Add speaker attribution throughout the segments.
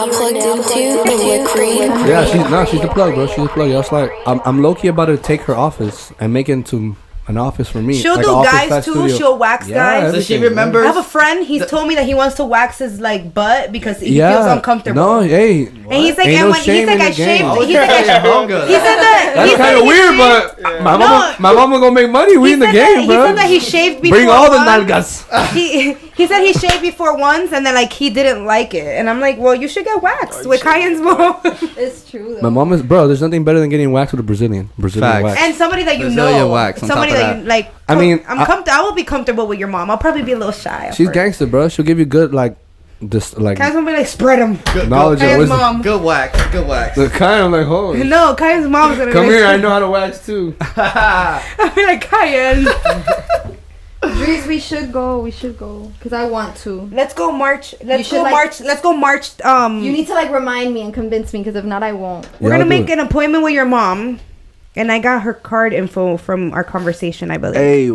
Speaker 1: now plugged into the Lick Read.
Speaker 2: Yeah, she's the plug, bro. She's the plug. It's like I'm low key about to take her office and make it into an office for me.
Speaker 3: She'll
Speaker 2: like
Speaker 3: do guys too.
Speaker 2: studio.
Speaker 3: She'll wax guys.
Speaker 4: Does she remember?
Speaker 3: I have a friend. He's told me that he wants to wax his like butt because he feels uncomfortable.
Speaker 2: No, hey.
Speaker 3: And he's like, and when he's like, I shaved. He said that.
Speaker 2: That's kind of weird, but my mama gonna make money. We in the game, bro.
Speaker 3: He said that he shaved before.
Speaker 2: Bring all the nalgas.
Speaker 3: He said he shaved before once, and then like he didn't like it, and I'm like, well, you should get waxed with Kayan's mom.
Speaker 5: It's true. Though.
Speaker 2: My mom is, bro. There's nothing better than getting waxed with a Brazilian wax,
Speaker 3: and somebody that you know, somebody that you like.
Speaker 2: I mean,
Speaker 3: I will be comfortable with your mom. I'll probably be a little shy.
Speaker 2: She's gangster, bro. She'll give you good like this like.
Speaker 3: Kayan's gonna be like spread them.
Speaker 2: Knowledge and wisdom.
Speaker 4: Mom. Good wax.
Speaker 2: Kayan, I'm like, holy.
Speaker 3: No, Kayan's mom's gonna
Speaker 2: come here. I know how to wax too.
Speaker 3: I'll be like, Kayan.
Speaker 5: Drees, we should go because I want to.
Speaker 3: Let's go march. Let's go march.
Speaker 5: You need to like remind me and convince me because if not, I won't.
Speaker 3: We're gonna make an appointment with your mom, and I got her card info from our conversation, I believe.
Speaker 2: Hey,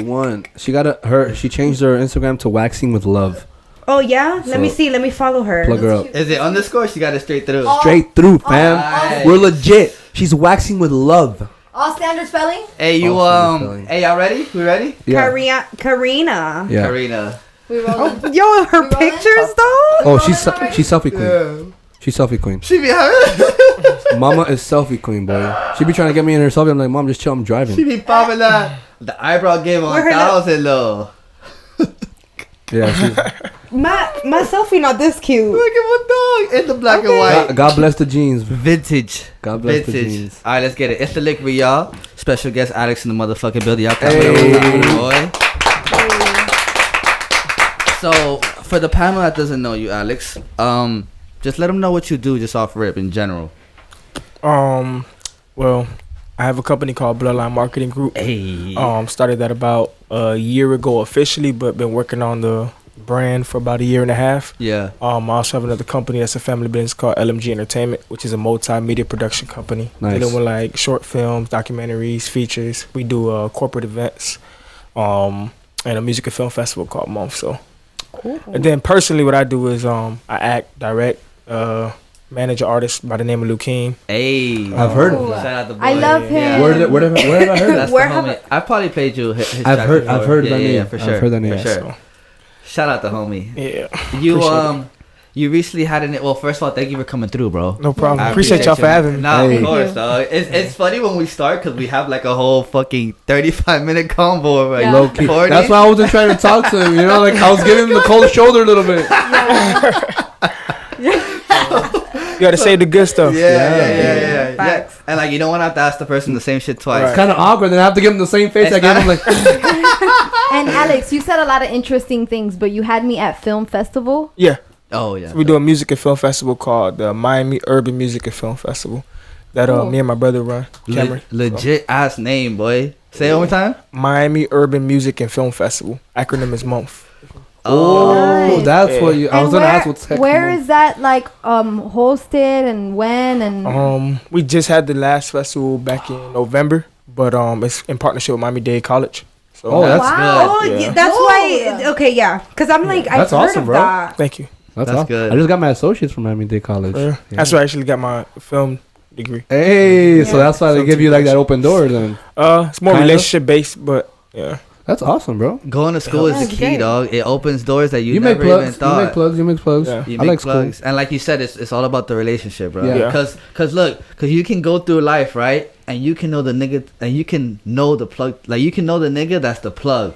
Speaker 2: she changed her Instagram to waxing with love.
Speaker 3: Oh yeah, let me see. Let me follow her.
Speaker 2: Plug her up.
Speaker 4: Is it underscore? She got it straight through.
Speaker 2: Straight through, fam. We're legit. She's waxing with love.
Speaker 5: All standard spelling.
Speaker 4: Hey, hey, y'all ready? We ready?
Speaker 3: Yeah. Karina.
Speaker 2: Yeah.
Speaker 4: Karina.
Speaker 5: We rolling.
Speaker 3: Yo, her pictures though.
Speaker 2: Oh, she's selfie queen. Yeah. She's selfie queen.
Speaker 4: She be her.
Speaker 2: Mama is selfie queen, boy. She be trying to get me in her selfie. I'm like, Mom, just chill. I'm driving.
Speaker 4: She be popping that. The eyebrow game on 1,000 low.
Speaker 2: Yeah.
Speaker 3: My selfie not this cute.
Speaker 4: Look at my dog in the black and white.
Speaker 2: God bless the jeans.
Speaker 4: Vintage.
Speaker 2: God bless the jeans.
Speaker 4: All right, let's get it. It's the Lick Read, y'all. Special guest Alex in the motherfucking building. Y'all come boy. So for the panel that doesn't know you, Alex, just let them know what you do, just off rip in general.
Speaker 6: Well, I have a company called Bloodline Marketing Group.
Speaker 4: Hey.
Speaker 6: Started that about a year ago officially, but been working on the brand for about a year and a half.
Speaker 4: Yeah.
Speaker 6: I also have another company that's a family business called LMG Entertainment, which is a multimedia production company.
Speaker 2: Nice.
Speaker 6: Dealing with like short films, documentaries, features. We do corporate events, and a music and film festival called Month. So, cool. And then personally, what I do is I act, direct, manage an artist by the name of Lukeen.
Speaker 4: Hey,
Speaker 2: I've heard of
Speaker 4: that. Shout out the boy.
Speaker 5: I love him.
Speaker 4: Yeah.
Speaker 2: Where have I heard
Speaker 4: That's
Speaker 2: that?
Speaker 4: the homie. I probably played you his
Speaker 2: I've
Speaker 4: track
Speaker 2: heard
Speaker 4: before.
Speaker 2: that name.
Speaker 4: Yeah, for sure.
Speaker 2: I've heard that name.
Speaker 4: For sure.
Speaker 6: So,
Speaker 4: shout out the homie.
Speaker 6: Yeah.
Speaker 4: You recently had an. Well, first of all, thank you for coming through, bro.
Speaker 6: No problem.
Speaker 4: I
Speaker 6: Appreciate y'all for having me.
Speaker 4: Nah, of course, dog. It's funny when we start because we have like a whole fucking 35-minute combo, right?
Speaker 5: Yeah.
Speaker 2: Low key.
Speaker 4: 40.
Speaker 2: That's why I wasn't trying to talk to him. You know, like I was giving him the cold shoulder a little bit.
Speaker 6: You gotta say the good stuff.
Speaker 4: Yeah. And like you don't want to have to ask the person the same shit twice.
Speaker 2: It's kind of awkward. Then I have to give him the same face I gave him. Like,
Speaker 5: And Alex, you said a lot of interesting things, but you had me at film festival.
Speaker 6: Yeah.
Speaker 4: Oh yeah.
Speaker 6: So we do a music and film festival called the Miami Urban Music and Film Festival. That me and my brother run. Cameron.
Speaker 4: Legit ass name, boy. Say it one more time.
Speaker 6: Miami Urban Music and Film Festival. Acronym is MONF.
Speaker 4: Oh,
Speaker 5: Nice.
Speaker 2: that's what you. I was gonna ask what's
Speaker 5: where is that like hosted and when and
Speaker 6: We just had the last festival back in November, but it's in partnership with Miami-Dade College. So
Speaker 2: Oh, that's
Speaker 3: Wow.
Speaker 4: good.
Speaker 3: Oh,
Speaker 6: Yeah.
Speaker 3: that's why. Okay, yeah. Because I'm like, I've
Speaker 2: That's
Speaker 3: heard
Speaker 2: awesome,
Speaker 3: of
Speaker 2: bro.
Speaker 3: that.
Speaker 6: Thank you.
Speaker 2: That's
Speaker 4: That's
Speaker 2: awesome.
Speaker 4: good.
Speaker 2: I just got my associates from Miami-Dade College. Yeah.
Speaker 6: That's where I actually got my film degree.
Speaker 2: Hey, so that's why they
Speaker 6: Film
Speaker 2: give you like that
Speaker 6: production.
Speaker 2: open door then.
Speaker 6: It's more
Speaker 2: Kinda?
Speaker 6: relationship based, but yeah.
Speaker 2: That's awesome, bro.
Speaker 4: Going to school is the
Speaker 3: That's
Speaker 4: key,
Speaker 3: great.
Speaker 4: dog. It opens doors that you
Speaker 2: make
Speaker 4: never even
Speaker 2: plugs.
Speaker 4: thought.
Speaker 2: You make plugs.
Speaker 6: Yeah.
Speaker 4: You
Speaker 2: I
Speaker 4: make
Speaker 2: like
Speaker 4: plugs.
Speaker 2: school.
Speaker 4: And like you said, it's all about the relationship, bro.
Speaker 2: Yeah.
Speaker 4: Cause you can go through life, right? And you can know the nigga, and you can know the plug. Like you can know the nigga that's the plug,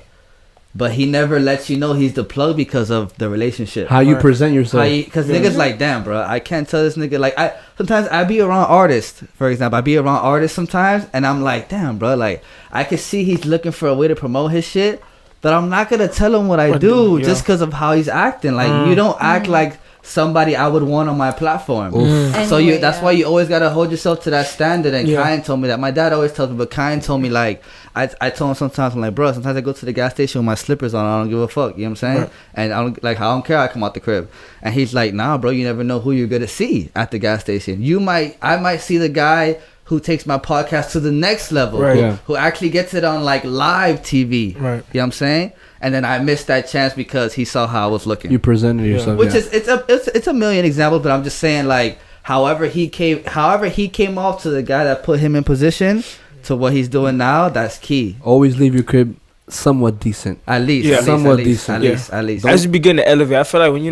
Speaker 4: but he never lets you know he's the plug because of the relationship.
Speaker 2: How you present yourself.
Speaker 4: Because niggas like, damn, bro, I can't tell this nigga. Like, sometimes I be around artists, for example. I be around artists sometimes, and I'm like, damn, bro, like, I can see he's looking for a way to promote his shit, but I'm not gonna tell him what I do just because of how he's acting. Like, you don't act like somebody I would want on my platform. So
Speaker 5: Anyway,
Speaker 4: that's why you always gotta hold yourself to that standard. And Kayan told me that. My dad always tells me, but Kayan told me, like, I told him sometimes, I'm like, bro, sometimes I go to the gas station with my slippers on, I don't give a fuck, you know what I'm saying?
Speaker 6: Right.
Speaker 4: And I don't care, I come out the crib. And he's like, nah, bro, you never know who you're gonna see at the gas station. I might see the guy who takes my podcast to the next level,
Speaker 6: Right.
Speaker 4: who actually gets it on like live TV.
Speaker 6: Right.
Speaker 4: You know what I'm saying? and then I missed that chance because he saw how I was looking.
Speaker 2: You presented yourself,
Speaker 4: Which is it's a million examples, but I'm just saying like however he came off to the guy that put him in position to what he's doing now, that's key.
Speaker 2: always leave your crib somewhat decent.
Speaker 4: At least,
Speaker 6: Yeah.
Speaker 2: Somewhat decent.
Speaker 4: At least.
Speaker 6: As you begin to elevate, I feel like when you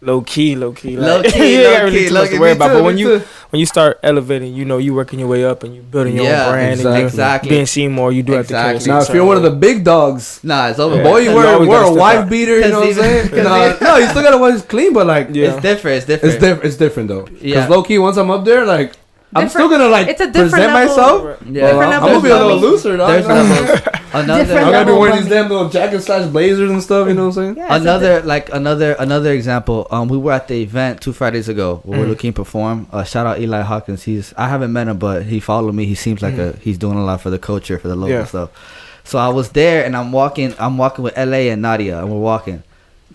Speaker 6: low key, like, you ain't really too much to
Speaker 4: low-key,
Speaker 6: worry about.
Speaker 4: me
Speaker 6: But when
Speaker 4: too.
Speaker 6: you start elevating, you working your way up and you building your own brand
Speaker 4: exactly.
Speaker 6: and being seen more. You do have to carry
Speaker 4: Exactly.
Speaker 2: Now, if you're one of the big dogs,
Speaker 4: Nah, it's over.
Speaker 6: Yeah.
Speaker 2: boy, you
Speaker 6: You
Speaker 2: wear
Speaker 6: always
Speaker 2: a
Speaker 6: gotta step
Speaker 2: wife
Speaker 6: up.
Speaker 2: beater. You know what I'm saying?
Speaker 4: Cause
Speaker 2: No, you still gotta wear it clean, but like,
Speaker 6: Yeah.
Speaker 4: It's different.
Speaker 2: it's different though.
Speaker 4: Yeah.
Speaker 2: Because low key, once I'm up there, like, I'm still
Speaker 3: Different-
Speaker 2: gonna like
Speaker 3: it's a different
Speaker 2: present
Speaker 3: level.
Speaker 2: myself.
Speaker 4: Yeah.
Speaker 3: Different
Speaker 2: I'm
Speaker 3: level
Speaker 2: gonna be a
Speaker 3: of
Speaker 2: little
Speaker 3: bumming.
Speaker 2: looser, dog.
Speaker 4: There's levels. Another
Speaker 5: Different
Speaker 2: I gotta be
Speaker 5: level
Speaker 2: wearing
Speaker 5: of
Speaker 2: these damn little jackets / blazers and stuff. You know what I'm saying?
Speaker 3: Yeah, it's
Speaker 4: another example. We were at the event 2 Fridays ago where we're looking to perform. Shout out Eli Hawkins. I haven't met him, but he followed me. He seems like he's doing a lot for the culture, for the local stuff. So I was there and I'm walking with LA and Nadia, and we're walking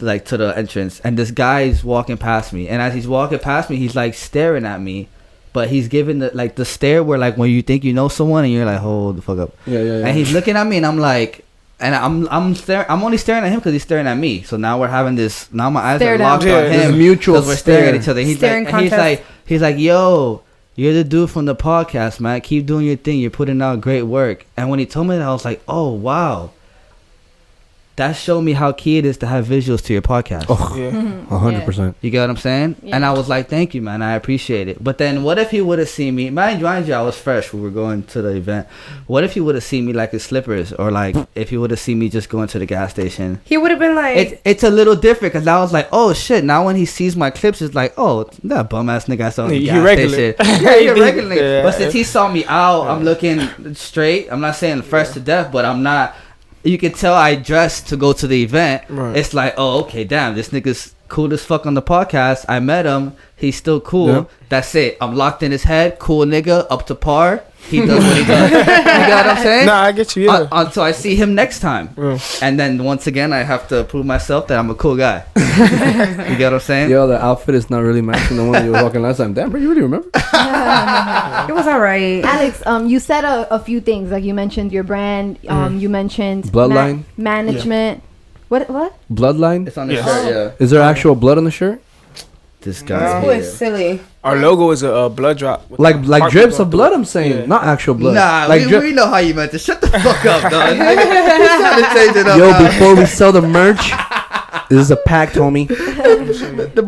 Speaker 4: like to the entrance, and this guy's walking past me, and as he's walking past me, he's like staring at me. But he's giving the stare where like when you think you know someone and you're like, hold the fuck up.
Speaker 2: Yeah.
Speaker 4: And he's looking at me and I'm like, and I'm staring. I'm only staring at him because he's staring at me. So now we're having this. Now my eyes
Speaker 5: Stare
Speaker 4: are locked
Speaker 5: down.
Speaker 4: on
Speaker 6: Yeah,
Speaker 2: there's
Speaker 4: him.
Speaker 2: a mutual
Speaker 4: 'cause we're staring at
Speaker 2: stare.
Speaker 4: each other. He's
Speaker 3: Staring
Speaker 4: like,
Speaker 3: contest.
Speaker 4: he's like, yo, you're the dude from the podcast, man. Keep doing your thing. You're putting out great work. And when he told me that, I was like, oh wow. That showed me how key it is to have visuals to your podcast.
Speaker 2: Oh,
Speaker 6: Yeah.
Speaker 2: 100%.
Speaker 4: You get what I'm saying?
Speaker 5: Yeah.
Speaker 4: And I was like, thank you, man. I appreciate it. But then what if he would have seen me? Mind you, I was fresh when we were going to the event. What if he would have seen me like in slippers? Or like if he would have seen me just going to the gas station?
Speaker 3: He would have been like,
Speaker 4: It's a little different because I was like, oh shit. Now when he sees my clips, it's like, oh, that bum ass nigga I saw in the
Speaker 6: He
Speaker 4: gas
Speaker 6: regular.
Speaker 4: station. Yeah, you're regular.
Speaker 6: Yeah.
Speaker 4: But since he saw me out, I'm looking straight. I'm not saying fresh to death, but I'm not. You can tell I dressed to go to the event.
Speaker 6: Right.
Speaker 4: It's like, oh, okay, damn, this nigga's cool as fuck on the podcast. I met him. He's still cool.
Speaker 2: Yeah.
Speaker 4: That's it. I'm locked in his head. Cool nigga, up to par. He does what he does. You got what I'm saying?
Speaker 6: Nah, I get you. Yeah.
Speaker 4: Until I see him next time.
Speaker 6: Yeah.
Speaker 4: And then once again, I have to prove myself that I'm a cool guy. You get what I'm saying?
Speaker 2: Yo, the outfit is not really matching the one you were walking last time. Damn, bro, you really remember?
Speaker 3: it was all right.
Speaker 5: Alex, you said a few things, like you mentioned your brand, you mentioned
Speaker 2: Bloodline?
Speaker 5: management. What?
Speaker 2: Bloodline?
Speaker 4: It's on the
Speaker 6: Yes.
Speaker 4: shirt,
Speaker 2: Is there actual blood on the shirt?
Speaker 4: This guy.
Speaker 3: This boy is silly.
Speaker 6: Our logo is a blood drop. with
Speaker 2: Like
Speaker 6: heartbeat
Speaker 2: drips
Speaker 6: going
Speaker 2: of
Speaker 6: through
Speaker 2: blood,
Speaker 6: it.
Speaker 2: I'm saying.
Speaker 6: Yeah.
Speaker 2: Not actual blood.
Speaker 4: Nah,
Speaker 2: like
Speaker 4: we know how you meant to. Shut the fuck up, dog. He's trying to change it up.
Speaker 2: Yo,
Speaker 4: now.
Speaker 2: before we sell the merch, this is a pact, homie.
Speaker 4: the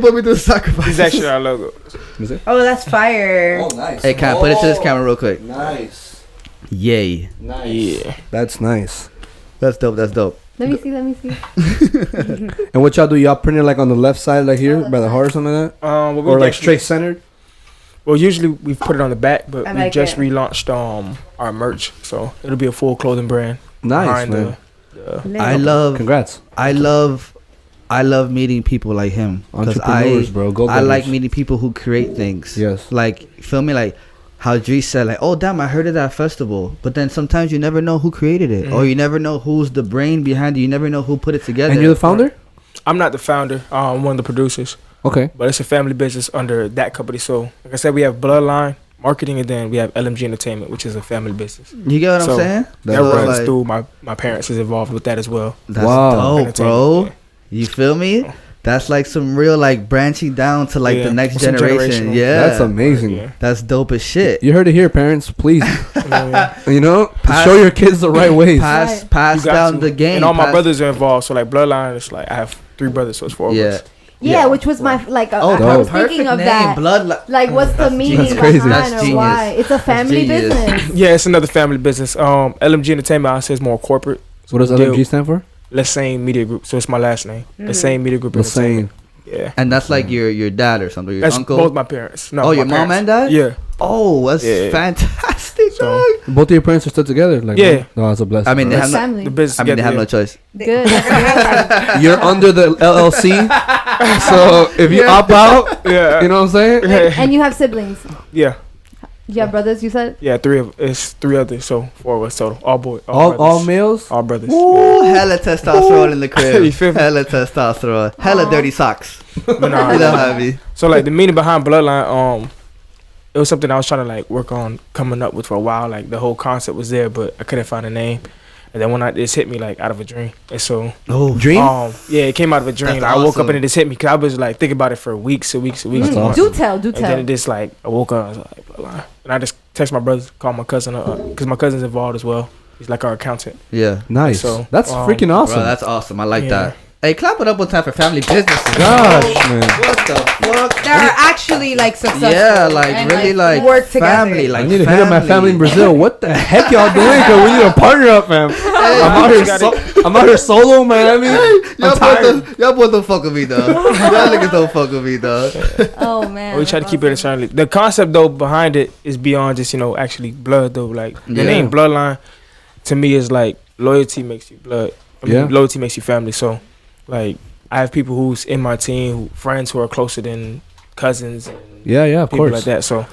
Speaker 4: boy be doing sacrifice.
Speaker 6: It's actually our logo.
Speaker 2: Is it?
Speaker 3: Oh, that's fire.
Speaker 2: nice.
Speaker 4: Hey, can I put it to this camera real quick?
Speaker 2: Nice.
Speaker 4: Yay.
Speaker 2: Nice.
Speaker 6: Yeah.
Speaker 2: That's nice.
Speaker 4: That's dope. That's dope.
Speaker 5: Let me see.
Speaker 2: And what y'all do? Y'all print it like on the left side, like here, by the heart or something like that?
Speaker 6: Well, we
Speaker 2: Or like
Speaker 6: actually-
Speaker 2: straight centered?
Speaker 6: Well, usually we put it on the back, but
Speaker 3: I
Speaker 6: we
Speaker 3: like
Speaker 6: just
Speaker 3: it.
Speaker 6: relaunched our merch, so it'll be a full clothing brand.
Speaker 2: Nice,
Speaker 6: behind
Speaker 2: man.
Speaker 4: I love.
Speaker 2: Congrats.
Speaker 4: I love meeting people like him. 'Cause
Speaker 2: Entrepreneurs, bro. Go
Speaker 4: I like meeting people who create things.
Speaker 2: Yes.
Speaker 4: Like, feel me? Like how Dre said, like, oh damn, I heard of that festival. But then sometimes you never know who created it, or you never know who's the brain behind it. You never know who put it together.
Speaker 2: And you're the founder?
Speaker 6: I'm not the founder. I'm one of the producers,
Speaker 2: Okay.
Speaker 6: but it's a family business under that company. So, like I said, we have Bloodline Marketing, and then we have LMG Entertainment, which is a family business.
Speaker 4: You get what
Speaker 6: So,
Speaker 4: I'm saying?
Speaker 6: That
Speaker 2: That's
Speaker 6: runs
Speaker 4: like-
Speaker 6: through my parents is involved with that as well.
Speaker 4: That's
Speaker 2: Wow.
Speaker 4: dope, bro.
Speaker 6: Yeah.
Speaker 4: You feel me? That's like some real like branching down to like
Speaker 6: Yeah,
Speaker 4: the next
Speaker 6: some
Speaker 4: generation.
Speaker 6: generational.
Speaker 4: Yeah,
Speaker 2: That's amazing.
Speaker 6: Yeah.
Speaker 4: That's dope as shit.
Speaker 2: You heard it here, parents. Please,
Speaker 6: Yeah.
Speaker 2: you know,
Speaker 4: Pass-
Speaker 2: show your kids the right ways.
Speaker 4: Pass
Speaker 5: Right.
Speaker 4: pass
Speaker 6: You got
Speaker 4: down
Speaker 6: to.
Speaker 4: the game.
Speaker 6: And all my
Speaker 4: pass-
Speaker 6: brothers are involved. So like Bloodline, it's like I have 3 brothers, so it's 4 of
Speaker 4: Yeah.
Speaker 6: us.
Speaker 5: Yeah, which was my like.
Speaker 4: Oh,
Speaker 5: I was
Speaker 4: perfect
Speaker 5: thinking of
Speaker 4: name.
Speaker 5: that.
Speaker 4: Blood.
Speaker 5: Like, what's the meaning
Speaker 2: That's crazy.
Speaker 5: behind
Speaker 4: That's
Speaker 5: or
Speaker 4: genius.
Speaker 5: why? It's a family
Speaker 4: genius.
Speaker 5: business.
Speaker 6: Yeah, it's another family business. LMG Entertainment, I say, is more corporate.
Speaker 2: What does
Speaker 6: we
Speaker 2: LMG
Speaker 6: deal-
Speaker 2: stand for?
Speaker 6: Lesesne Media Group, so it's my last name. Lesesne Media Group.
Speaker 2: The same.
Speaker 6: Entertainment. Yeah,
Speaker 4: And that's like your dad or something. Your
Speaker 6: that's
Speaker 4: uncle.
Speaker 6: both my parents. No,
Speaker 4: Oh,
Speaker 6: my
Speaker 4: your mom
Speaker 6: parents.
Speaker 4: and dad?
Speaker 6: Yeah,
Speaker 4: Oh, that's
Speaker 6: Yeah.
Speaker 4: fantastic,
Speaker 6: So-
Speaker 4: dog.
Speaker 2: Both of your parents are still together? Like,
Speaker 6: Yeah.
Speaker 2: No, it's a blessing.
Speaker 4: I mean, they
Speaker 2: bro.
Speaker 4: have no,
Speaker 5: Family.
Speaker 6: the business.
Speaker 4: I mean, they have no
Speaker 6: together,
Speaker 4: choice.
Speaker 5: Good.
Speaker 2: You're under the LLC, so if you opt out,
Speaker 6: yeah,
Speaker 2: you know what I'm saying?
Speaker 5: And you have siblings.
Speaker 6: yeah,
Speaker 5: You have brothers, you said?
Speaker 6: yeah. 3 others, so 4 of us total. All boys.
Speaker 2: All
Speaker 6: brothers.
Speaker 2: males?
Speaker 6: All brothers.
Speaker 4: Ooh, hella testosterone in the crib.
Speaker 6: You feel me?
Speaker 4: Hella testosterone. Hella dirty socks.
Speaker 6: But nah,
Speaker 4: You know how I mean?
Speaker 6: So like the meaning behind Bloodline, it was something I was trying to like work on coming up with for a while. Like the whole concept was there, but I couldn't find a name. And then this hit me like out of a dream. And so
Speaker 2: Dream?
Speaker 6: yeah, it came out of a dream.
Speaker 4: That's
Speaker 6: Like, I woke up
Speaker 4: awesome.
Speaker 6: and it just hit me because I was like thinking about it for weeks and weeks and weeks.
Speaker 2: That's
Speaker 5: Do
Speaker 2: awesome.
Speaker 5: tell.
Speaker 6: And then it just like I woke up, I was like, bloodline. And I just text my brother, call my cousin, because my cousin's involved as well. He's like our accountant.
Speaker 4: Yeah.
Speaker 2: Nice.
Speaker 6: So,
Speaker 2: That's freaking awesome.
Speaker 4: Bro, that's awesome. I like
Speaker 6: Yeah.
Speaker 4: that. Hey, clap it up one time for family businesses.
Speaker 2: Gosh, man.
Speaker 4: What the fuck?
Speaker 3: That are actually like successful.
Speaker 4: Yeah, like
Speaker 3: and,
Speaker 4: really like
Speaker 3: work together.
Speaker 4: family. Like
Speaker 2: I need to hit up my family in Brazil. What the heck y'all doing? Cause we need to partner up, fam. I'm out here solo, man. I mean,
Speaker 4: Y'all boys don't fuck with me, though. Y'all niggas don't fuck with me, though.
Speaker 5: Oh man.
Speaker 6: We try to keep it internally. The concept though behind it is beyond just actually blood though. Like the name Bloodline to me is like loyalty makes you blood. Loyalty makes you family. So like I have people who's in my team, friends who are closer than cousins. And
Speaker 2: of
Speaker 6: people
Speaker 2: course.
Speaker 6: like that. So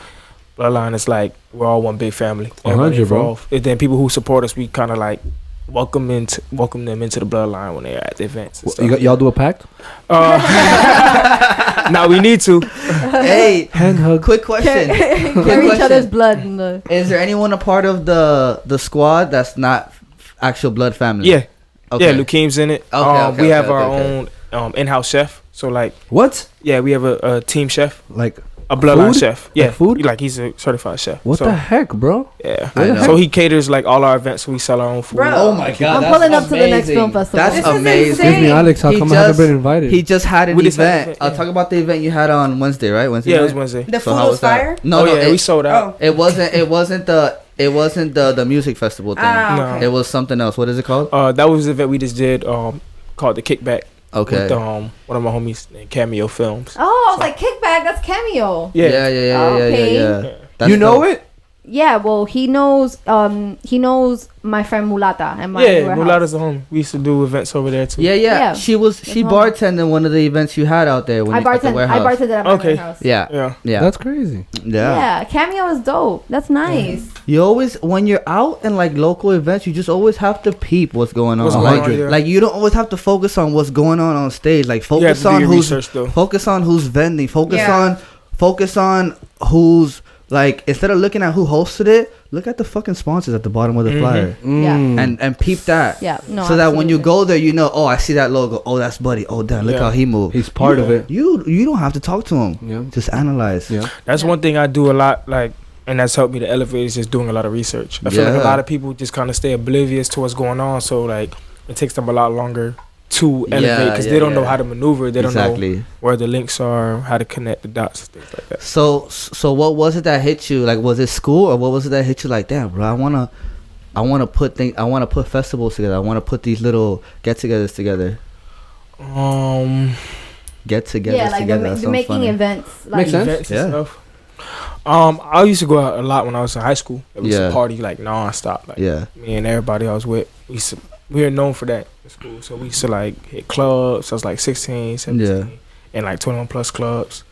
Speaker 6: Bloodline is like we're all one big family.
Speaker 2: 100, bro.
Speaker 6: And then people who support us, we kind of like welcome them into the Bloodline when they're at the events. And stuff.
Speaker 2: Y'all do a pact?
Speaker 6: Now we need to.
Speaker 4: Hey,
Speaker 2: Hand hug.
Speaker 4: quick question.
Speaker 5: Carry each other's blood in the.
Speaker 4: Is there anyone a part of the squad that's not actual blood family?
Speaker 6: Yeah.
Speaker 4: Okay.
Speaker 6: Yeah, Lukeem's in it. We have our own in-house chef. So like,
Speaker 2: What?
Speaker 6: yeah, we have a team chef,
Speaker 2: Like
Speaker 6: a bloodline
Speaker 2: Food?
Speaker 6: chef. Yeah,
Speaker 2: Like food?
Speaker 6: Like he's a certified chef.
Speaker 2: what
Speaker 6: so,
Speaker 2: the heck, bro?
Speaker 6: Yeah.
Speaker 4: I know.
Speaker 6: So he caters like all our events. So we sell our own food.
Speaker 3: Bro.
Speaker 4: Oh my god,
Speaker 5: I'm
Speaker 4: that's
Speaker 5: pulling up to the next
Speaker 4: amazing.
Speaker 5: film festival.
Speaker 4: That's
Speaker 3: This is
Speaker 4: amazing.
Speaker 3: insane.
Speaker 2: Excuse me, Alex. How
Speaker 4: He
Speaker 2: come I haven't
Speaker 4: just-
Speaker 2: been invited?
Speaker 4: He just had an
Speaker 6: We just had an
Speaker 4: event.
Speaker 6: event,
Speaker 4: I'll
Speaker 6: yeah.
Speaker 4: talk about the event you had on Wednesday, right? Wednesday.
Speaker 6: Yeah, it
Speaker 4: night?
Speaker 6: was Wednesday.
Speaker 3: The
Speaker 4: So
Speaker 3: food
Speaker 4: how
Speaker 3: was
Speaker 4: was that?
Speaker 3: fire.
Speaker 4: No,
Speaker 6: Oh
Speaker 4: no,
Speaker 6: yeah, we sold out.
Speaker 4: it wasn't the music festival thing.
Speaker 3: Ah, okay.
Speaker 4: It was something else. What is it called?
Speaker 6: That was the event we just did. Called the Kickback.
Speaker 4: Okay.
Speaker 6: With one of my homies named Cameo Films.
Speaker 5: Oh, I was like kickback. That's Cameo.
Speaker 6: Yeah.
Speaker 5: Okay.
Speaker 4: That's
Speaker 2: you know
Speaker 4: dope.
Speaker 2: it?
Speaker 5: Yeah, well, he knows my friend Mulata and my
Speaker 6: Yeah,
Speaker 5: warehouse.
Speaker 6: Mulata's the home. We used to do events over there too.
Speaker 4: Yeah.
Speaker 5: Yeah.
Speaker 4: She
Speaker 5: home.
Speaker 4: bartended one of the events you had out there when
Speaker 5: I
Speaker 4: you at the
Speaker 5: bartended
Speaker 4: warehouse.
Speaker 5: at my
Speaker 6: Okay.
Speaker 5: warehouse.
Speaker 6: Yeah.
Speaker 4: Yeah.
Speaker 2: That's crazy.
Speaker 5: Yeah, Cameo is dope. That's nice.
Speaker 4: You always, when you're out in like local events, you just always have to peep what's going on.
Speaker 6: What's
Speaker 2: going
Speaker 4: Like,
Speaker 2: on,
Speaker 6: yeah.
Speaker 4: like you don't always have to focus on what's going on stage. Like
Speaker 6: You have
Speaker 4: focus
Speaker 6: to do
Speaker 4: on
Speaker 6: your
Speaker 4: who's
Speaker 6: research though.
Speaker 4: focus on who's vending. Focus
Speaker 3: Yeah.
Speaker 4: on who's like, instead of looking at who hosted it, look at the fucking sponsors at the bottom of the flyer
Speaker 5: Yeah.
Speaker 4: and peep that.
Speaker 5: Yeah, no,
Speaker 4: So that when you
Speaker 5: absolutely.
Speaker 4: go there, you know, oh, I see that logo. Oh, that's Buddy. Oh, damn, look
Speaker 6: Yeah.
Speaker 4: how he moved.
Speaker 2: He's part of it.
Speaker 4: You don't have to talk to him.
Speaker 2: Yeah.
Speaker 4: Just analyze.
Speaker 2: Yeah.
Speaker 6: That's one thing I do a lot, like, and that's helped me to elevate is just doing a lot of research. I feel like
Speaker 4: Yeah.
Speaker 6: a lot of people just kind of stay oblivious to what's going on, so like it takes them a lot longer to elevate because they don't know how to maneuver. They don't know where the links are, how to connect the dots, things like that.
Speaker 4: So what was it that hit you? Like, was it school or what was it that hit you? Like, damn, bro, I wanna put festivals together. I wanna put these little get-togethers together. Get-togethers
Speaker 5: Yeah, like
Speaker 4: together.
Speaker 5: the making events. Like,
Speaker 2: Makes sense.
Speaker 6: Events and
Speaker 4: Yeah.
Speaker 6: stuff. I used to go out a lot when I was in high school. We used
Speaker 4: Yeah.
Speaker 6: to party like non-stop. Like
Speaker 4: Yeah.
Speaker 6: me and everybody I was with, we were known for that in school. So we used to like hit clubs. I was like 16, 17, and like 21 plus clubs.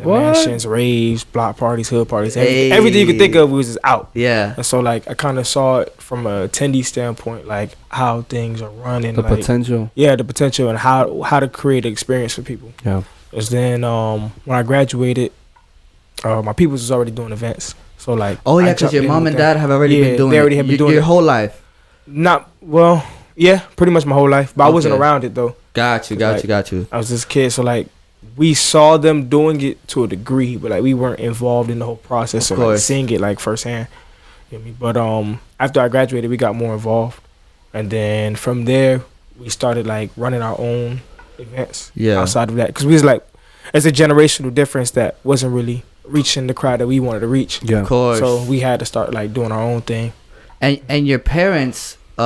Speaker 2: What?
Speaker 6: Mansions, raves, block parties, hood parties.
Speaker 4: Hey.
Speaker 6: Everything you could think of was just out.
Speaker 4: Yeah.
Speaker 6: And so like I kind of saw it from a attendee standpoint, like how things are running,
Speaker 2: The
Speaker 6: like,
Speaker 2: potential.
Speaker 6: yeah, the potential and how to create an experience for people.
Speaker 2: Yeah.
Speaker 6: Because then when I graduated, my people was already doing events. So like,
Speaker 4: Oh yeah,
Speaker 6: I
Speaker 4: because
Speaker 6: jumped
Speaker 4: your
Speaker 6: in
Speaker 4: mom
Speaker 6: with
Speaker 4: and
Speaker 6: that.
Speaker 4: dad have already been doing
Speaker 6: they already
Speaker 4: it.
Speaker 6: have been doing
Speaker 4: your
Speaker 6: it.
Speaker 4: whole life.
Speaker 6: Not well, yeah, pretty much my whole life, but I wasn't
Speaker 4: Okay.
Speaker 6: around it though.
Speaker 4: Got you.
Speaker 6: I was just a kid, so like we saw them doing it to a degree, but like we weren't involved in the whole process
Speaker 4: Of
Speaker 6: of like
Speaker 4: course.
Speaker 6: seeing it like firsthand. You know what I mean? But after I graduated, we got more involved, and then from there we started like running our own events.
Speaker 4: Yeah.
Speaker 6: Outside of that, because we was like, it's a generational difference that wasn't really reaching the crowd that we wanted to reach.
Speaker 2: Yeah.
Speaker 4: Of course.
Speaker 6: So we had to start like doing our own thing.
Speaker 4: And your parents, the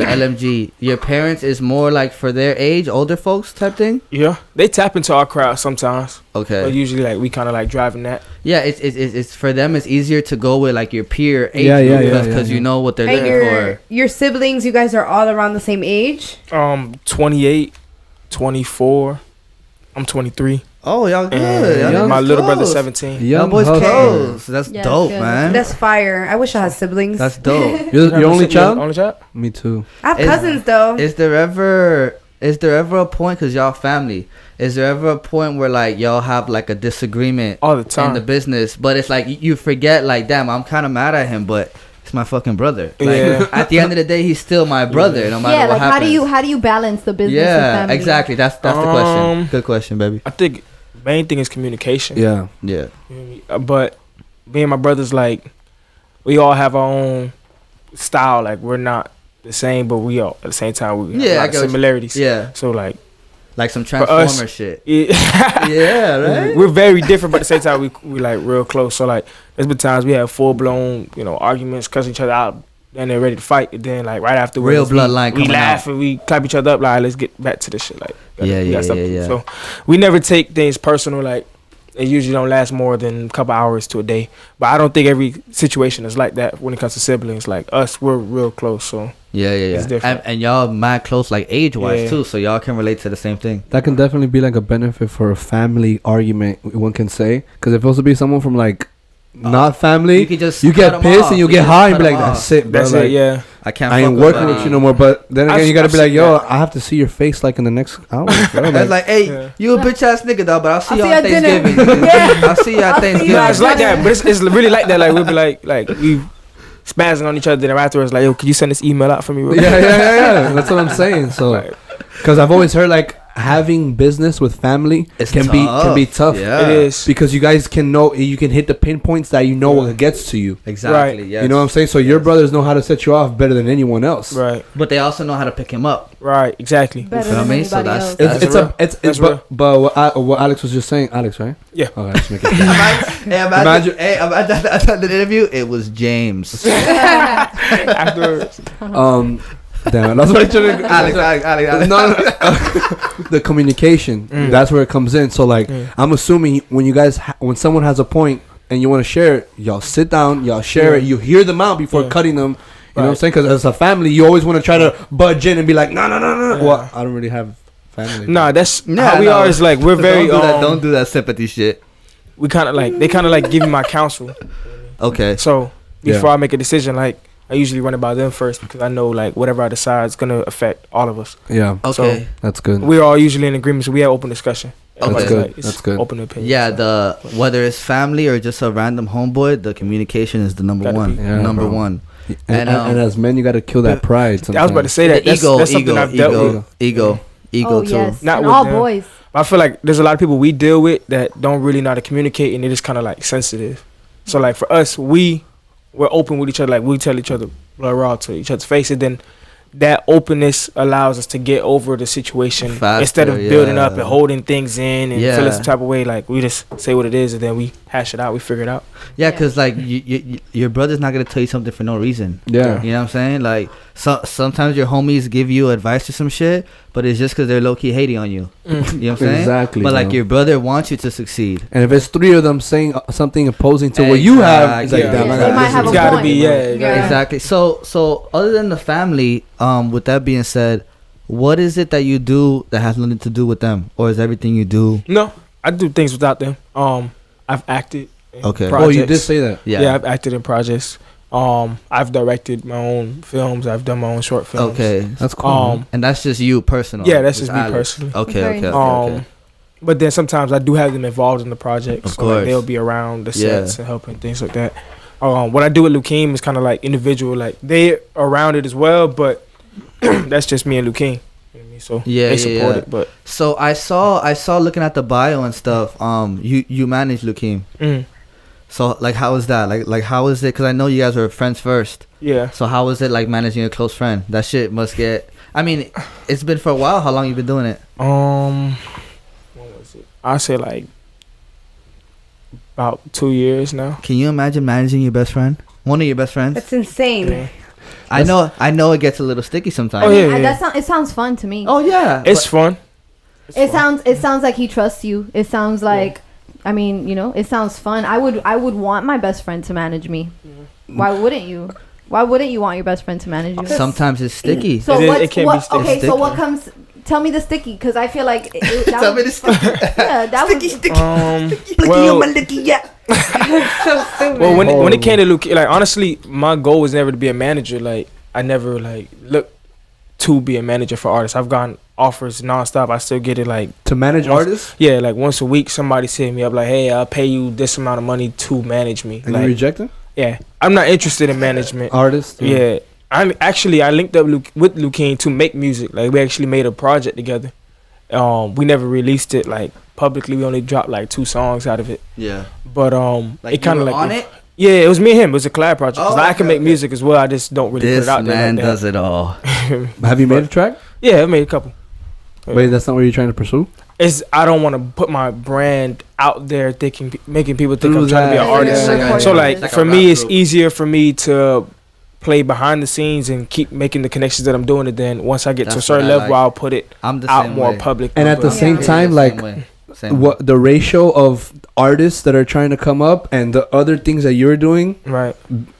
Speaker 4: LMG, your parents is more like for their age, older folks type thing.
Speaker 6: Yeah, they tap into our crowd sometimes,
Speaker 4: Okay.
Speaker 6: but usually like we kind of like driving that.
Speaker 4: Yeah, it's for them. It's easier to go with like your peer age
Speaker 2: Yeah,
Speaker 4: group
Speaker 2: yeah,
Speaker 4: because
Speaker 2: yeah.
Speaker 4: you know what they're
Speaker 3: And
Speaker 4: looking for.
Speaker 3: your siblings, you guys are all around the same age.
Speaker 6: 28, 24. I'm 23.
Speaker 4: Oh, y'all good.
Speaker 6: And
Speaker 4: Y'all
Speaker 6: my
Speaker 4: niggas
Speaker 6: little brother's
Speaker 4: close.
Speaker 6: 17.
Speaker 4: Y'all boys
Speaker 2: hustler.
Speaker 4: close. That's
Speaker 5: Yeah,
Speaker 4: dope,
Speaker 5: good.
Speaker 4: man.
Speaker 3: That's fire. I wish I had siblings.
Speaker 4: That's dope.
Speaker 2: You're your only child?
Speaker 6: Only child?
Speaker 2: Me too.
Speaker 3: I have
Speaker 4: Is-
Speaker 3: cousins though.
Speaker 4: Is there ever a point, because y'all family, is there ever a point where like y'all have like a disagreement
Speaker 6: All the
Speaker 4: in
Speaker 6: time.
Speaker 4: the business, but it's like you forget like, damn, I'm kind of mad at him, but He's my fucking brother. Like,
Speaker 6: Yeah.
Speaker 4: at the end of the day, he's still my brother, no matter
Speaker 5: Yeah,
Speaker 4: what
Speaker 5: like
Speaker 4: happens.
Speaker 5: how do you balance the business and
Speaker 4: Yeah,
Speaker 5: family?
Speaker 4: exactly. That's the question. Good question, baby.
Speaker 6: I think main thing is communication.
Speaker 2: Yeah.
Speaker 4: Yeah.
Speaker 6: You know what I mean? But me and my brothers, like, we all have our own style. Like, we're not the same, but we all at the same time we have
Speaker 4: Yeah,
Speaker 6: a
Speaker 4: I
Speaker 6: lot of
Speaker 4: get what you-
Speaker 6: similarities.
Speaker 4: Yeah.
Speaker 6: So like
Speaker 4: Like some
Speaker 6: us-
Speaker 4: Transformer shit.
Speaker 6: yeah,
Speaker 4: Yeah, right?
Speaker 6: we're very different, but at the same time we like real close. So like there's been times we have full blown arguments, cussing each other out, and they're ready to fight. And then like right afterwards,
Speaker 4: Real bloodline
Speaker 6: we
Speaker 4: coming
Speaker 6: laugh
Speaker 4: out.
Speaker 6: and we clap each other up. Like, let's get back to this shit. Like
Speaker 4: Yeah,
Speaker 6: we got stuff to do.
Speaker 4: yeah.
Speaker 6: So we never take things personal. Like it usually don't last more than a couple hours to a day. But I don't think every situation is like that when it comes to siblings. Like us, we're real close. So
Speaker 4: Yeah.
Speaker 6: It's different.
Speaker 4: And y'all mad close, like age-wise,
Speaker 6: Yeah.
Speaker 4: too, so y'all can relate to the same thing.
Speaker 2: That can definitely be like a benefit for a family argument, one can say. Because if it was to be someone from like not family,
Speaker 4: You could just
Speaker 2: you
Speaker 4: cut
Speaker 2: get
Speaker 4: 'em
Speaker 2: pissed
Speaker 4: off.
Speaker 2: and you
Speaker 4: You
Speaker 2: get
Speaker 4: just
Speaker 2: high and
Speaker 4: cut
Speaker 2: be like,
Speaker 4: 'em off.
Speaker 2: that's it, bro.
Speaker 6: that's
Speaker 2: Like,
Speaker 6: it. Yeah.
Speaker 4: I can't
Speaker 2: I
Speaker 4: fuck
Speaker 2: ain't
Speaker 4: with
Speaker 2: working
Speaker 4: that.
Speaker 2: with you no more. But then again, you gotta
Speaker 6: I've
Speaker 2: be like,
Speaker 6: seen
Speaker 2: yo,
Speaker 6: that.
Speaker 2: I have to see your face like in the next hour. Bro.
Speaker 4: It's like, hey,
Speaker 6: Yeah.
Speaker 4: you a bitch ass nigga, dog, but I'll see you
Speaker 5: see
Speaker 4: on
Speaker 5: you at dinner.
Speaker 4: Thanksgiving.
Speaker 5: Yeah.
Speaker 4: I'll see you at
Speaker 5: I'll see you
Speaker 4: Thanksgiving.
Speaker 6: Nah,
Speaker 5: at
Speaker 6: it's like that, but it's really like that. Like we'll be like we spazzing on each other, then afterwards like, yo, can you send this email out for me? Real quick?
Speaker 2: yeah. That's what I'm saying. So,
Speaker 6: Like,
Speaker 2: because I've always heard like having business with family
Speaker 4: It's
Speaker 2: can be tough.
Speaker 4: Yeah.
Speaker 6: it is.
Speaker 2: Because you guys can know, you can hit the pinpoints that you know what gets to you.
Speaker 4: Exactly,
Speaker 6: Right.
Speaker 4: yes.
Speaker 2: You know what I'm saying? So your brothers know how to set you off better than anyone else.
Speaker 6: Right,
Speaker 4: But they also know how to pick him up.
Speaker 6: right, exactly.
Speaker 5: Better
Speaker 4: You feel
Speaker 5: than
Speaker 4: me? So
Speaker 5: anybody
Speaker 4: that's-
Speaker 5: else.
Speaker 4: that's
Speaker 2: It's
Speaker 6: real.
Speaker 2: a it's
Speaker 6: That's
Speaker 2: but what Alex was just saying, Alex, right?
Speaker 6: Yeah.
Speaker 2: Okay, just make it
Speaker 4: Imagine at the interview, it was James.
Speaker 6: Afterwards,
Speaker 2: damn, that's what I tried to
Speaker 4: Alex.
Speaker 2: no. The communication, that's where it comes in. So like, I'm assuming when you guys when someone has a point and you want to share it, y'all sit down, y'all share it, you hear them out before cutting them. You know what I'm saying? Because as a family, you always want to try to budge in and be like, no.
Speaker 6: Yeah.
Speaker 2: Well, I don't really have family.
Speaker 6: nah, that's
Speaker 4: Nah,
Speaker 6: how we
Speaker 4: no.
Speaker 6: are. Is like we're very
Speaker 4: Don't do that sympathy shit.
Speaker 6: we kind of like they kind of like give me my counsel.
Speaker 4: Okay.
Speaker 6: So
Speaker 2: Yeah.
Speaker 6: before I make a decision, like I usually run it by them first because I know like whatever I decide is gonna affect all of us.
Speaker 2: Yeah,
Speaker 4: Okay.
Speaker 2: that's good.
Speaker 6: We're all usually in agreement, so we have open discussion. Everybody's
Speaker 2: good.
Speaker 6: like, it's
Speaker 2: That's good.
Speaker 6: Open opinion.
Speaker 4: Yeah,
Speaker 6: so.
Speaker 4: whether it's family or just a random homeboy, the communication is the number
Speaker 6: Gotta
Speaker 4: one.
Speaker 6: be.
Speaker 2: Yeah,
Speaker 4: Number
Speaker 2: bro.
Speaker 4: one.
Speaker 2: And as men, you got to kill that pride.
Speaker 6: I was about to say that.
Speaker 4: The
Speaker 6: That's something I've dealt with.
Speaker 4: ego
Speaker 5: Oh
Speaker 4: too.
Speaker 5: yes,
Speaker 6: Not
Speaker 5: and
Speaker 6: with
Speaker 5: all
Speaker 6: them.
Speaker 5: boys.
Speaker 6: I feel like there's a lot of people we deal with that don't really know how to communicate, and they're just kind of like sensitive. So like for us, we're open with each other. Like we tell each other blah raw to each other's faces. Then that openness allows us to get over the situation
Speaker 4: Faster,
Speaker 6: instead of building up
Speaker 4: yeah.
Speaker 6: and holding things in and
Speaker 4: Yeah.
Speaker 6: feeling some type of way. Like we just say what it is, and then we hash it out. We figure it out.
Speaker 4: Yeah, because like your brother's not gonna tell you something for no reason.
Speaker 2: Yeah.
Speaker 4: You know what I'm saying? Like sometimes your homies give you advice to some shit, but it's just because they're low key hating on you. You know what I'm saying?
Speaker 2: Exactly,
Speaker 4: But like
Speaker 2: bro.
Speaker 4: your brother wants you to succeed.
Speaker 2: And if it's three of them saying something opposing to what you have, it's like,
Speaker 4: Exactly.
Speaker 2: damn, I
Speaker 5: They
Speaker 2: gotta
Speaker 5: might
Speaker 2: listen
Speaker 5: have
Speaker 2: to
Speaker 5: a
Speaker 2: this.
Speaker 6: Gotta
Speaker 5: point.
Speaker 6: be
Speaker 5: Yeah.
Speaker 4: Exactly. So other than the family, with that being said, what is it that you do that has nothing to do with them, or is everything you do?
Speaker 6: No, I do things without them. I've acted. In
Speaker 4: Okay.
Speaker 6: Projects.
Speaker 2: Oh, you did say that.
Speaker 6: Yeah, I've acted in projects. I've directed my own films. I've done my own short films.
Speaker 4: Okay.
Speaker 2: That's cool.
Speaker 4: And that's just you personal.
Speaker 6: Yeah, that's
Speaker 4: It's
Speaker 6: just me
Speaker 4: Alex.
Speaker 6: personally.
Speaker 4: Okay.
Speaker 5: Very
Speaker 4: Okay.
Speaker 5: nice.
Speaker 4: Okay.
Speaker 6: But then sometimes I do have them involved in the project.
Speaker 4: Of
Speaker 6: So like,
Speaker 4: course.
Speaker 6: they'll be around the
Speaker 4: Yeah.
Speaker 6: sets and helping things like that. What I do with Lukeem is kind of like individual. Like they around it as well, but that's just me and Lukeem. You know what I mean? So
Speaker 4: Yeah,
Speaker 6: they
Speaker 4: yeah,
Speaker 6: support
Speaker 4: yeah.
Speaker 6: it. But
Speaker 4: So I saw looking at the bio and stuff. You manage Lukeem. So like, how is that? Like how is it? Because I know you guys were friends first.
Speaker 6: yeah,
Speaker 4: So how is it like managing a close friend? That shit must get. I mean, it's been for a while. How long you been doing it?
Speaker 6: what was it? I say like about 2 years now.
Speaker 4: Can you imagine managing your best friend? One of your best friends.
Speaker 3: That's insane.
Speaker 6: Yeah.
Speaker 4: I know it gets a little sticky sometimes.
Speaker 6: Oh, yeah.
Speaker 5: It sounds fun to me.
Speaker 4: Oh yeah.
Speaker 6: It's fun.
Speaker 5: It sounds like he trusts you. It sounds like, I mean, it sounds fun. I would want my best friend to manage me. Why wouldn't you? Why wouldn't you want your best friend to manage you?
Speaker 4: Sometimes it's sticky.
Speaker 5: So
Speaker 6: It is-
Speaker 5: what's,
Speaker 6: it can be
Speaker 5: what?
Speaker 6: sticky.
Speaker 5: Okay, so
Speaker 4: Sticky.
Speaker 5: what comes? Tell me the sticky, because I feel like that
Speaker 4: Tell me
Speaker 5: would-
Speaker 4: the sticky.
Speaker 5: Yeah, that would.
Speaker 6: Well, when it came to Luke, like honestly, my goal was never to be a manager. Like I never like looked to be a manager for artists. I've gotten offers nonstop. I still get it like
Speaker 2: To manage
Speaker 6: once-
Speaker 2: artists,
Speaker 6: Yeah, like once a week, somebody hit me up like, "Hey, I'll pay you this amount of money to manage me."
Speaker 2: and
Speaker 6: Like,
Speaker 2: you reject them?
Speaker 6: I'm not interested in management.
Speaker 2: Artist.
Speaker 6: Yeah, I linked up with Lukeen to make music. Like, we actually made a project together. We never released it like publicly. We only dropped like 2 songs out of it.
Speaker 4: Yeah.
Speaker 6: But
Speaker 4: Like,
Speaker 6: it kind of
Speaker 4: you were
Speaker 6: like
Speaker 4: on it.
Speaker 6: Yeah, it was me and him. It was a collab project. 'Cause
Speaker 4: Oh,
Speaker 6: I can
Speaker 4: okay,
Speaker 6: make music as well. I just don't really
Speaker 4: This
Speaker 6: put it out there.
Speaker 4: man
Speaker 6: like
Speaker 4: does it all.
Speaker 2: Have you made a track?
Speaker 6: Yeah, I made a couple.
Speaker 2: Wait, that's not what you're trying to pursue?
Speaker 6: I don't want to put my brand out there, making people think
Speaker 2: Through
Speaker 6: I'm trying to be an
Speaker 2: that,
Speaker 6: artist.
Speaker 2: yeah.
Speaker 6: So like
Speaker 4: It's like
Speaker 6: for
Speaker 4: a
Speaker 6: me,
Speaker 4: rap
Speaker 6: it's
Speaker 4: group.
Speaker 6: easier for me to play behind the scenes and keep making the connections that I'm doing. And then once I get to a
Speaker 4: That's
Speaker 6: certain
Speaker 4: what I
Speaker 6: level,
Speaker 4: like.
Speaker 6: I'll put it
Speaker 4: I'm the
Speaker 6: out
Speaker 4: same
Speaker 6: more
Speaker 4: way.
Speaker 6: public.
Speaker 2: And at the
Speaker 6: But-
Speaker 2: same
Speaker 3: Yeah.
Speaker 2: time,
Speaker 4: Same
Speaker 2: like,
Speaker 4: way. Same way.
Speaker 2: what the ratio of artists that are trying to come up and the other things that you're doing,
Speaker 6: right.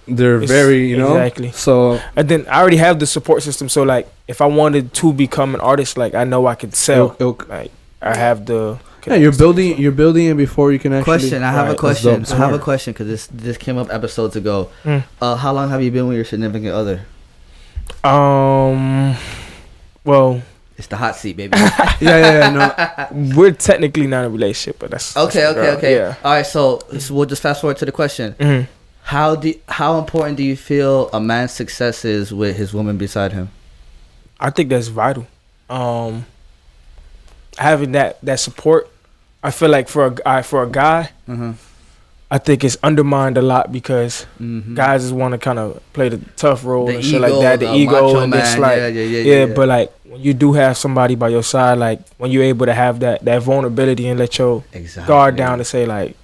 Speaker 2: they're
Speaker 6: It's-
Speaker 2: very, you know.
Speaker 6: exactly.
Speaker 2: So
Speaker 6: And then I already have the support system. So like, if I wanted to become an artist, like I know I could sell. Like I have the.
Speaker 2: yeah, you're building it before you can actually.
Speaker 4: Question. I have a
Speaker 6: Right.
Speaker 4: question.
Speaker 2: That's
Speaker 4: I have a
Speaker 2: smart.
Speaker 4: question because this came up episodes ago.
Speaker 6: Mm.
Speaker 4: How long have you been with your significant other?
Speaker 6: Well,
Speaker 4: It's the hot seat, baby.
Speaker 2: Yeah. No.
Speaker 6: we're technically not in a relationship, but that's
Speaker 4: Okay.
Speaker 6: that's the girl.
Speaker 4: Okay.
Speaker 6: Yeah.
Speaker 4: All right. So we'll just fast forward to the question.
Speaker 6: Mhm.
Speaker 4: How important do you feel a man's success is with his woman beside him?
Speaker 6: I think that's vital. Having that support, I feel like for a guy,
Speaker 4: Mm-hmm.
Speaker 6: I think it's undermined a lot because
Speaker 4: Mm-hmm.
Speaker 6: guys just want to kind of play the tough role
Speaker 4: The
Speaker 6: and shit like that, the
Speaker 4: macho
Speaker 6: ego, and it's
Speaker 4: man.
Speaker 6: like
Speaker 4: yeah.
Speaker 6: But like when you do have somebody by your side, like when you're able to have that vulnerability and let your
Speaker 4: Exactly.
Speaker 6: guard down to say like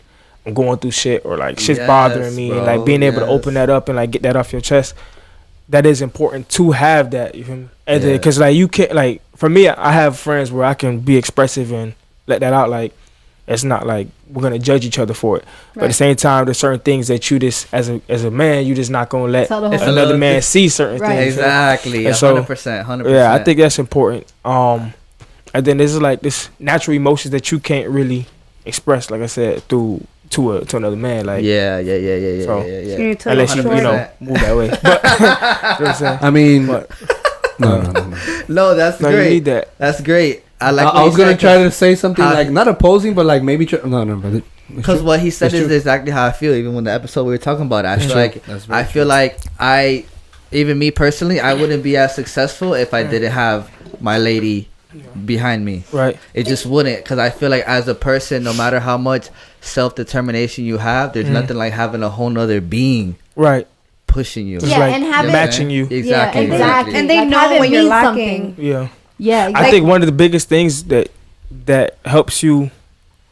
Speaker 6: I'm going through shit or like shit's
Speaker 4: Yes,
Speaker 6: bothering me, and
Speaker 4: bro,
Speaker 6: like being able to
Speaker 4: yes.
Speaker 6: open that up and like get that off your chest, that is important to have that. You feel me? And
Speaker 4: Yeah.
Speaker 6: because like you can't, like for me, I have friends where I can be expressive and let that out. Like it's not like we're gonna judge each other for it, but at the same time, there's certain things that you just as a man, you just not gonna let
Speaker 5: Tell the whole
Speaker 6: another
Speaker 4: thing.
Speaker 6: man see certain
Speaker 5: Right.
Speaker 6: things.
Speaker 4: Exactly.
Speaker 6: And so-
Speaker 4: 100%. 100%.
Speaker 6: Yeah, I think that's important. And then there's like this natural emotions that you can't really express, like I said, to another man. Like
Speaker 4: Yeah.
Speaker 6: So-
Speaker 3: You need to
Speaker 6: unless you
Speaker 3: destroy
Speaker 6: know move that way. But you know what I'm saying?
Speaker 2: I mean,
Speaker 6: But-
Speaker 2: no.
Speaker 4: No, that's
Speaker 6: No, you
Speaker 4: great.
Speaker 6: need that.
Speaker 4: That's great. I like.
Speaker 2: I was gonna try to say something
Speaker 4: How-
Speaker 2: like not opposing, but like maybe no, but
Speaker 4: Because what he said
Speaker 2: It's
Speaker 4: is
Speaker 2: true.
Speaker 4: exactly how I feel. Even when the episode we were talking about, it, I feel
Speaker 2: true.
Speaker 4: like
Speaker 2: That's very
Speaker 4: I feel like even me personally, I wouldn't be as successful if I didn't have my lady behind me.
Speaker 6: Right.
Speaker 4: It just wouldn't, because I feel like as a person, no matter how much self-determination you have, there's nothing like having a whole nother being
Speaker 6: Right.
Speaker 4: pushing you.
Speaker 6: Just
Speaker 5: Yeah,
Speaker 6: like
Speaker 5: and having-
Speaker 6: matching you.
Speaker 4: Exactly.
Speaker 5: Yeah, exactly.
Speaker 3: And they
Speaker 5: Like,
Speaker 3: know
Speaker 5: have it
Speaker 3: when you're
Speaker 5: mean
Speaker 3: lacking.
Speaker 5: something.
Speaker 6: Yeah.
Speaker 5: Yeah,
Speaker 6: I
Speaker 5: exactly.
Speaker 6: think one of the biggest things that helps you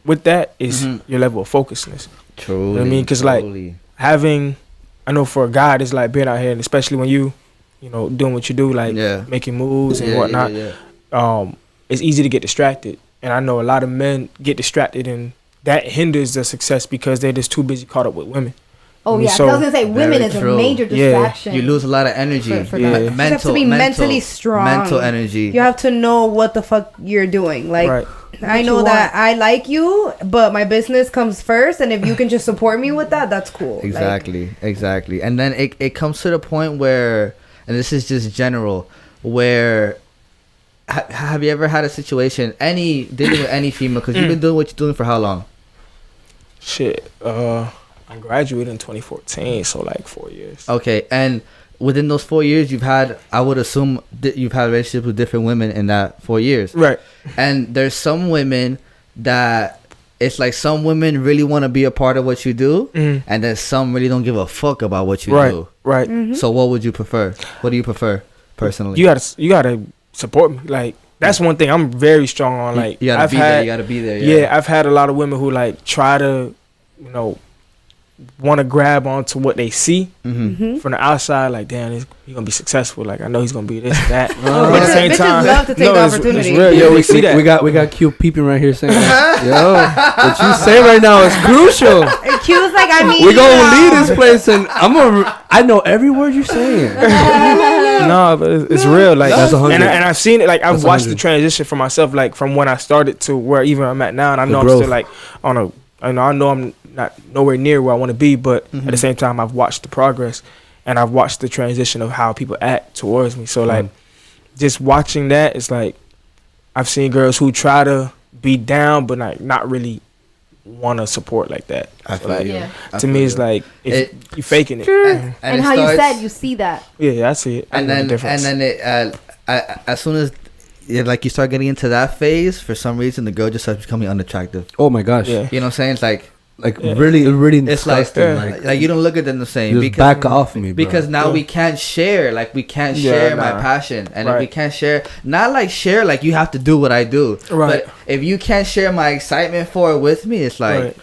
Speaker 6: with that is
Speaker 4: Mhm.
Speaker 6: your level of focusness.
Speaker 4: Truly.
Speaker 6: I mean, 'cause, like,
Speaker 4: truly.
Speaker 6: Having, I know for a guy, it's like being out here, and especially when you know, doing what you do, like
Speaker 4: Yeah.
Speaker 6: making moves and
Speaker 4: Yeah,
Speaker 6: whatnot.
Speaker 4: yeah.
Speaker 6: It's easy to get distracted, and I know a lot of men get distracted, and that hinders their success because they're just too busy caught up with women.
Speaker 5: Oh yeah,
Speaker 6: So-
Speaker 5: I was gonna say women
Speaker 4: Very
Speaker 5: is
Speaker 4: true.
Speaker 5: a major
Speaker 6: Yeah.
Speaker 5: distraction.
Speaker 4: You lose a lot of energy.
Speaker 5: For
Speaker 6: Yeah.
Speaker 5: that.
Speaker 3: You have to be mentally strong.
Speaker 4: Mental energy.
Speaker 3: You have to know what the fuck you're doing. Like,
Speaker 6: Right.
Speaker 3: I
Speaker 5: What
Speaker 3: know
Speaker 5: you
Speaker 3: that
Speaker 5: want.
Speaker 3: I like you, but my business comes first, and if you can just support me with that, that's cool. Like,
Speaker 4: Exactly. And then it comes to the point where, and this is just general, where have you ever had a situation, dealing with any female, because you've been doing what you're doing for how long?
Speaker 6: Shit. I graduated in 2014, so like 4 years.
Speaker 4: Okay, and within those 4 years, I would assume that you've had relationships with different women in that 4 years.
Speaker 6: Right.
Speaker 4: And there's some women that it's like some women really want to be a part of what you do,
Speaker 6: Mhm.
Speaker 4: and then some really don't give a fuck about what you
Speaker 6: Right.
Speaker 4: do.
Speaker 6: Right.
Speaker 4: So what would you prefer? What do you prefer personally?
Speaker 6: You gotta support me. Like that's one thing I'm very strong on. Like
Speaker 4: you gotta
Speaker 6: I've
Speaker 4: be
Speaker 6: had,
Speaker 4: there. You gotta be there.
Speaker 6: yeah, I've had a lot of women who like try to, want to grab onto what they see
Speaker 4: Mm-hmm.
Speaker 6: from the outside. Like, damn, he's gonna be successful. Like, I know he's gonna be this and that.
Speaker 3: Oh,
Speaker 6: but at the same
Speaker 3: bitches
Speaker 6: time,
Speaker 3: love to take the
Speaker 6: it's
Speaker 3: opportunity.
Speaker 6: real.
Speaker 2: Yo,
Speaker 6: Yeah, we see that.
Speaker 2: we got Q peeping right here saying, yo, what you say right now is crucial.
Speaker 3: And Q was like, I mean,
Speaker 2: We gonna leave this place, and I know every word you're saying.
Speaker 6: No, but it's real. Like,
Speaker 2: That's 100.
Speaker 6: and I've seen it. Like, I've
Speaker 2: That's
Speaker 6: watched the
Speaker 2: 100.
Speaker 6: transition for myself. Like, from when I started to where even I'm at now, and I
Speaker 2: The
Speaker 6: know I'm
Speaker 2: growth.
Speaker 6: still like on a. I know I'm not nowhere near where I want to be, but at the same time, I've watched the progress, and I've watched the transition of how people act towards me. So like, just watching that, it's like I've seen girls who try to be down, but like not really want to support like that.
Speaker 4: I feel
Speaker 6: like,
Speaker 4: you.
Speaker 5: Yeah.
Speaker 4: I
Speaker 6: To
Speaker 4: feel
Speaker 6: me, it's
Speaker 4: you.
Speaker 6: like if you faking it.
Speaker 5: And
Speaker 4: it
Speaker 5: how you
Speaker 4: starts-
Speaker 5: said you see that.
Speaker 6: Yeah, I see it. I
Speaker 4: and
Speaker 6: know the
Speaker 4: then
Speaker 6: difference.
Speaker 4: as soon as like you start getting into that phase, for some reason the girl just starts becoming unattractive.
Speaker 2: Oh my gosh.
Speaker 6: Yeah.
Speaker 4: You know what I'm saying? It's like
Speaker 2: really
Speaker 4: it's like,
Speaker 2: disgusting.
Speaker 4: like you don't look at them the same.
Speaker 2: just
Speaker 4: because
Speaker 2: back off me, bro.
Speaker 4: because now
Speaker 6: Yeah.
Speaker 4: we can't share. Like we can't
Speaker 6: Yeah,
Speaker 4: share my
Speaker 6: nah.
Speaker 4: passion, and if we
Speaker 6: Right.
Speaker 4: can't share, not like share like you have to do what I do.
Speaker 6: Right.
Speaker 4: But if you can't share my excitement for it with me, it's like.
Speaker 6: Right.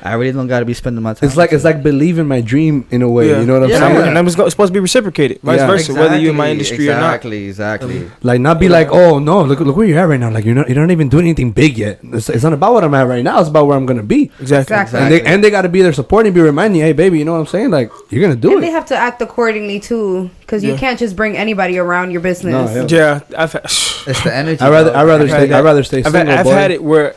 Speaker 4: I really don't gotta be spending my time.
Speaker 2: It's like believing my dream in a way.
Speaker 6: Yeah.
Speaker 2: You know what I'm
Speaker 4: Yeah.
Speaker 2: saying?
Speaker 6: And it's supposed to be reciprocated, vice
Speaker 2: Yeah.
Speaker 6: versa, whether you're in my industry or not.
Speaker 4: Exactly.
Speaker 2: Like not be like, oh no, look where you're at right now. Like you're not even doing anything big yet. It's not about what I'm at right now. It's about where I'm gonna be.
Speaker 6: Exactly.
Speaker 3: Exactly.
Speaker 2: And they got to be there supporting, be reminding, hey baby, you know what I'm saying? Like you're gonna do
Speaker 3: And they
Speaker 2: it.
Speaker 3: have to act accordingly too, because you
Speaker 6: Yeah.
Speaker 3: can't just bring anybody around your business.
Speaker 2: No, hell.
Speaker 6: Yeah, I've had,
Speaker 4: It's the energy.
Speaker 2: I rather
Speaker 6: I've had that.
Speaker 2: stay
Speaker 6: I've
Speaker 2: single.
Speaker 6: had it where,